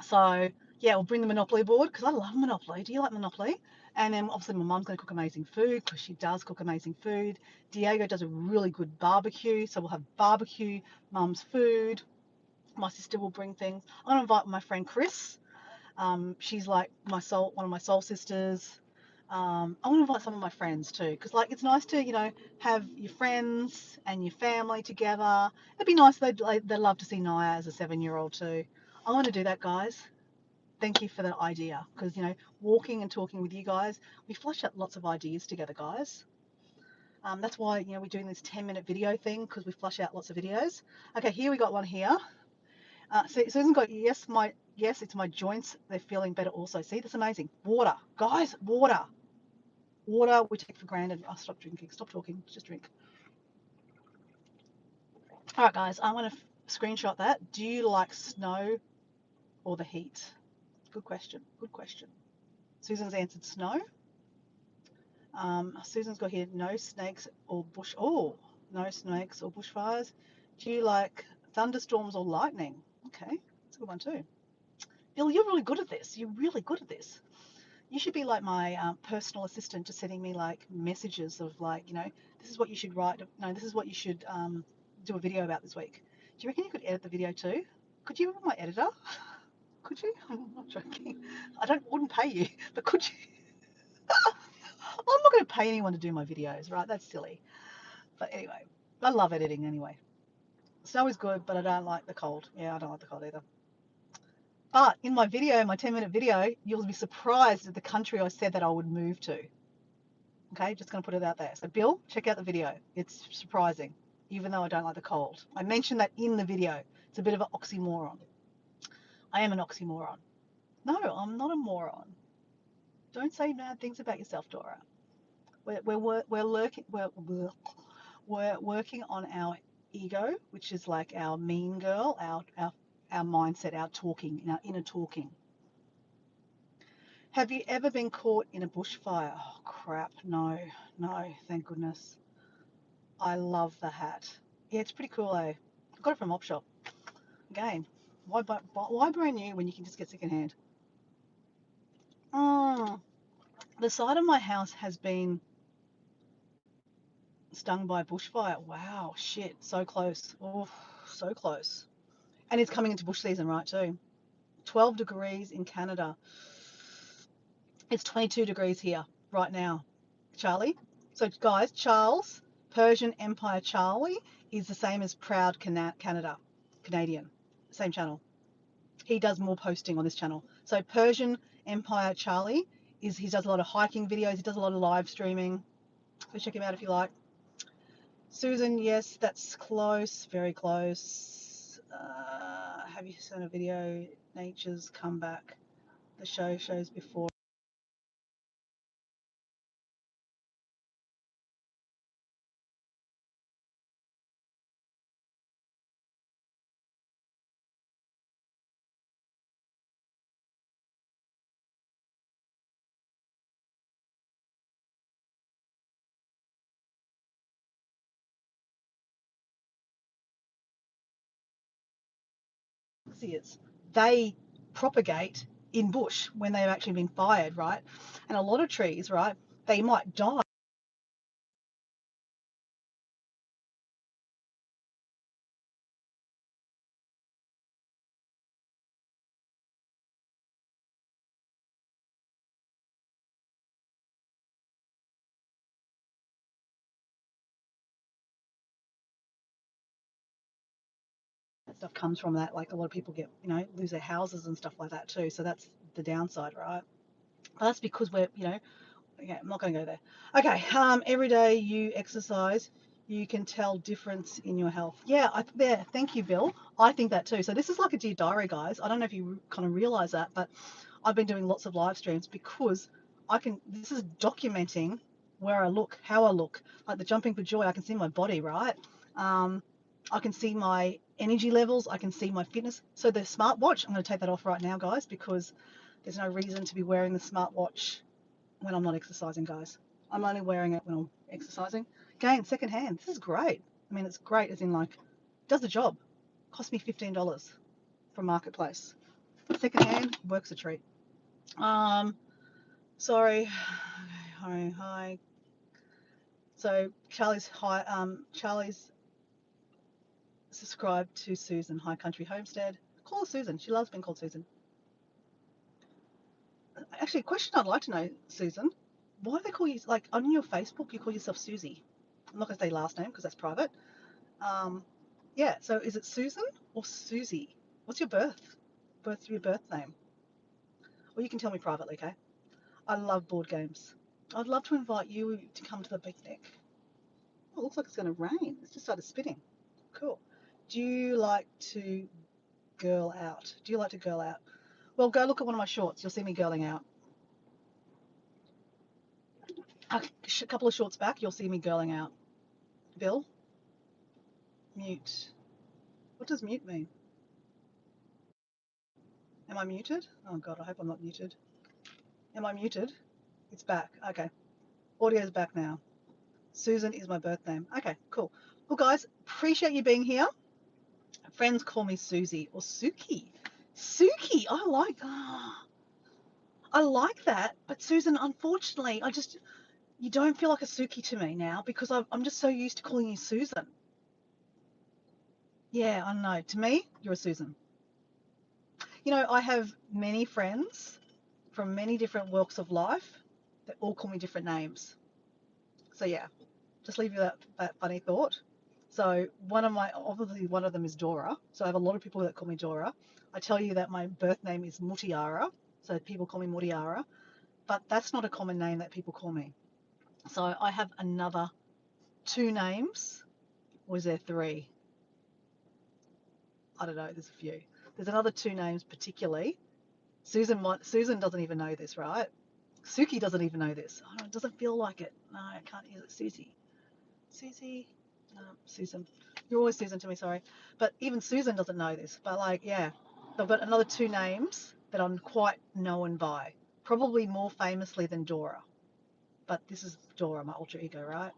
Speaker 1: So yeah, we'll bring the Monopoly board because I love Monopoly. Do you like Monopoly? And then obviously my mum's going to cook amazing food because she does cook amazing food. Diego does a really good barbecue, so we'll have barbecue, mum's food. My sister will bring things. I'm going to invite my friend Chris. She's like one of my soul sisters. I want to invite some of my friends too, because like it's nice to have your friends and your family together. It'd be nice. They'd love to see Naya as a 7-year-old too. I want to do that, guys. Thank you for that idea, because walking and talking with you guys, we flush out lots of ideas together, guys. That's why we're doing this 10-minute video thing, because we flush out lots of videos. Okay, here we got one here. See, Susan got yes, it's my joints. They're feeling better also. See, that's amazing. Water, guys, water. Water we take for granted. I'll stop drinking. Stop talking. Just drink. All right, guys, I'm going to screenshot that. Do you like snow or the heat? Good question. Good question. Susan's answered snow. Susan's got here no snakes or bush. Oh, no snakes or bushfires. Do you like thunderstorms or lightning? Okay, that's a good one too. Bill, you're really good at this. You're really good at this. You should be like my personal assistant, just sending me like messages of like, this is what you should write. No, this is what you should do a video about this week. Do you reckon you could edit the video too? Could you be my editor? Could you? I'm not joking. Wouldn't pay you, but could you? I'm not going to pay anyone to do my videos, right? That's silly. But anyway, I love editing anyway. Snow is good, but I don't like the cold. Yeah, I don't like the cold either. But in my video, my 10-minute video, you'll be surprised at the country I said that I would move to. Okay, just going to put it out there. So, Bill, check out the video. It's surprising, even though I don't like the cold. I mentioned that in the video. It's a bit of an oxymoron. I am an oxymoron. No, I'm not a moron. Don't say bad things about yourself, Dora. We're working on our ego, which is like our mean girl, our mindset, our talking, our inner talking. Have you ever been caught in a bushfire? Oh crap, no, thank goodness. I love the hat. Yeah, it's pretty cool, eh? I got it from Op Shop. Again, why brand new when you can just get secondhand? The side of my house has been stung by a bushfire. Wow, shit, so close. Oh, so close. And it's coming into bush season, right, too. 12 degrees in Canada. It's 22 degrees here right now, Charlie. So, guys, Charles, Persian Empire Charlie, is the same as Proud Canadian. Same channel. He does more posting on this channel. So, Persian Empire Charlie, he does a lot of hiking videos. He does a lot of live streaming. So, check him out if you like. Susan, yes, that's close, very close. Have you seen a video? Nature's Comeback. The shows before. They propagate in bush when they've actually been fired, right? And a lot of trees, right, they might die. That stuff comes from that. Like a lot of people get, lose their houses and stuff like that too. So that's the downside, right? But that's because okay, I'm not going to go there. Okay, every day you exercise, you can tell difference in your health. Yeah, thank you, Bill. I think that too. So this is like a dear diary, guys. I don't know if you kind of realize that, but I've been doing lots of live streams because this is documenting where I look, how I look, like the jumping for joy. I can see my body, right? I can see my energy levels. I can see my fitness. So the smartwatch, I'm going to take that off right now, guys, because there's no reason to be wearing the smartwatch when I'm not exercising, guys. I'm only wearing it when I'm exercising. Again, secondhand. This is great. I mean, it's great as in like, it does the job. Cost me $15 from Marketplace. Secondhand, works a treat. Sorry. Hi. So Charlie's subscribed to Susan, High Country Homestead. Call her Susan. She loves being called Susan. Actually, a question I'd like to know, Susan. Why do they call you, like, on your Facebook, you call yourself Susie? I'm not going to say last name because that's private. Yeah, so is it Susan or Susie? What's your birth name? Or you can tell me privately, okay? I love board games. I'd love to invite you to come to the picnic. Oh, it looks like it's going to rain. It's just started spitting. Cool. Do you like to girl out? Do you like to girl out? Well, go look at one of my shorts. You'll see me girling out. A couple of shorts back, you'll see me girling out. Bill? Mute. What does mute mean? Am I muted? Oh, God, I hope I'm not muted. Am I muted? It's back. Okay. Audio's back now. Susan is my birth name. Okay, cool. Well, guys, appreciate you being here. Friends call me Susie or Suki. Suki, I like that. But Susan, unfortunately, you don't feel like a Suki to me now because I'm just so used to calling you Susan. Yeah, I know. To me, you're a Susan. You know, I have many friends from many different walks of life that all call me different names. So yeah, just leave you that funny thought. So obviously one of them is Dora. So I have a lot of people that call me Dora. I tell you that my birth name is Mutiara. So people call me Mutiara, but that's not a common name that people call me. So I have another 2 names. Or is there 3? I don't know. There's a few. There's another 2 names particularly. Susan doesn't even know this, right? Suki doesn't even know this. Oh, it doesn't feel like it. No, I can't use it. Susie, Susan. You're always Susan to me, sorry. But even Susan doesn't know this. But like, yeah, I've got another 2 names that I'm quite known by. Probably more famously than Dora. But this is Dora, my alter ego, right?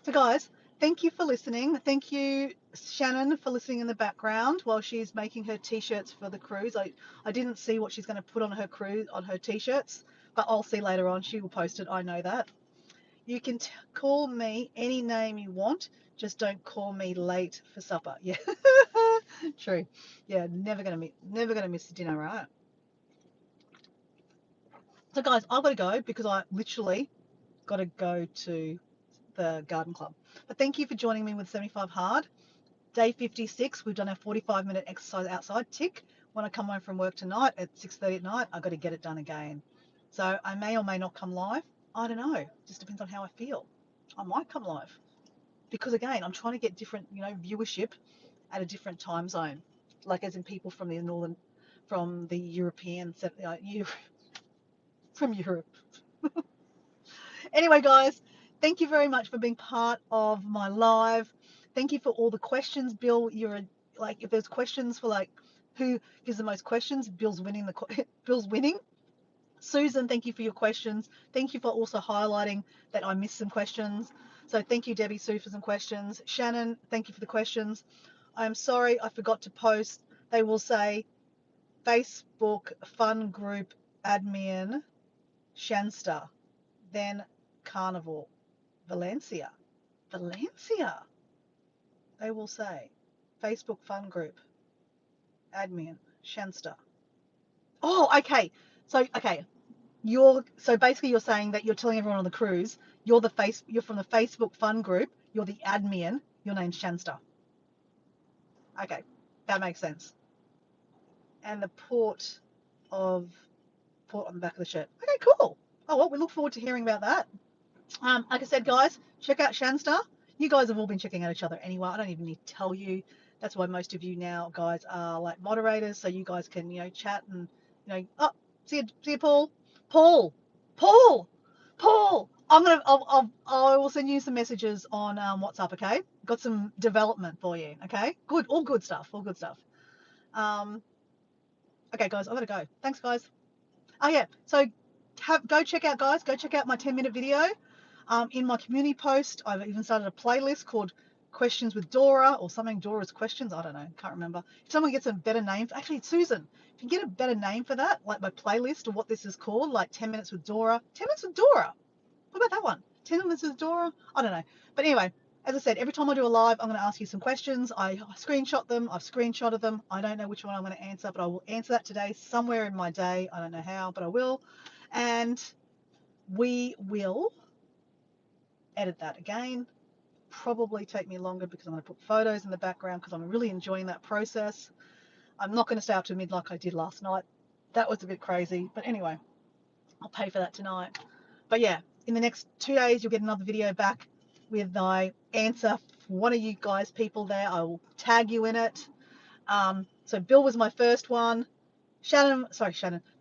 Speaker 1: So guys, thank you for listening. Thank you, Shannon, for listening in the background while she's making her t-shirts for the cruise. I didn't see what she's going to put on her t-shirts, but I'll see later on. She will post it. I know that. You can call me any name you want. Just don't call me late for supper. Yeah, true. Yeah, never gonna miss the dinner, right? So guys, I've got to go because I literally got to go to the garden club. But thank you for joining me with 75 Hard. Day 56, we've done a 45-minute exercise outside. Tick. When I come home from work tonight at 6:30 at night, I've got to get it done again. So I may or may not come live. I don't know. Just depends on how I feel. I might come live because again, I'm trying to get different, viewership at a different time zone, like as in people from the European, from Europe. Anyway, guys, thank you very much for being part of my live. Thank you for all the questions, Bill. If there's questions for like who gives the most questions, Bill's winning. Bill's winning. Susan, thank you for your questions. Thank you for also highlighting that I missed some questions. So thank you, Debbie Sue, for some questions. Shannon, thank you for the questions. I'm sorry I forgot to post. They will say Facebook Fun Group Admin Shanster, then Carnival Valencia. They will say Facebook Fun Group Admin Shanster. Oh, okay. Okay. So basically you're saying that you're telling everyone on the cruise you're from the Facebook Fun Group, you're the admin, your name's Shanster. Okay, that makes sense. And the port on the back of the shirt. Okay, cool. Oh well, we look forward to hearing about that. Like I said, guys, check out Shanster. You guys have all been checking out each other anyway. I don't even need to tell you. That's why most of you now, guys, are like moderators, so you guys can, chat and, oh, See you, Paul. Paul. Paul. Paul. I will send you some messages on WhatsApp. Okay. Got some development for you. Okay. Good. All good stuff. All good stuff. Um. Okay, guys. I gotta go. Thanks, guys. Oh yeah. So go check out, guys. Go check out my 10-minute video. In my community post, I've even started a playlist called Questions with Dora or something. Dora's Questions. I don't know. Can't remember. If someone gets a better name, actually, Susan, if you get a better name for that, like my playlist or what this is called, like 10 minutes with Dora. 10 minutes with Dora. What about that one? 10 minutes with Dora? I don't know. But anyway, as I said, every time I do a live, I'm going to ask you some questions. I screenshot them. I've screenshotted them. I don't know which one I'm going to answer, but I will answer that today somewhere in my day. I don't know how, but I will. And we will edit that again. Probably take me longer because I'm going to put photos in the background because I'm really enjoying that process. I'm not going to stay up to mid like I did last night. That was a bit crazy. But anyway, I'll pay for that tonight. But yeah, in the next 2 days, you'll get another video back with my answer for one of you guys, people there. I will tag you in it. So Bill was my first one. Shannon.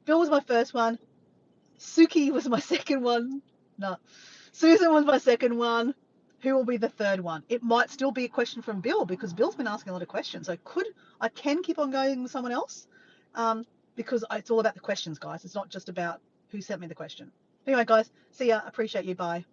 Speaker 1: Bill was my first one. Suki was my second one. No, Susan was my second one. Who will be the third one? It might still be a question from Bill because Bill's been asking a lot of questions. I can keep on going with someone else, because it's all about the questions, guys. It's not just about who sent me the question. Anyway, guys, see ya. Appreciate you. Bye.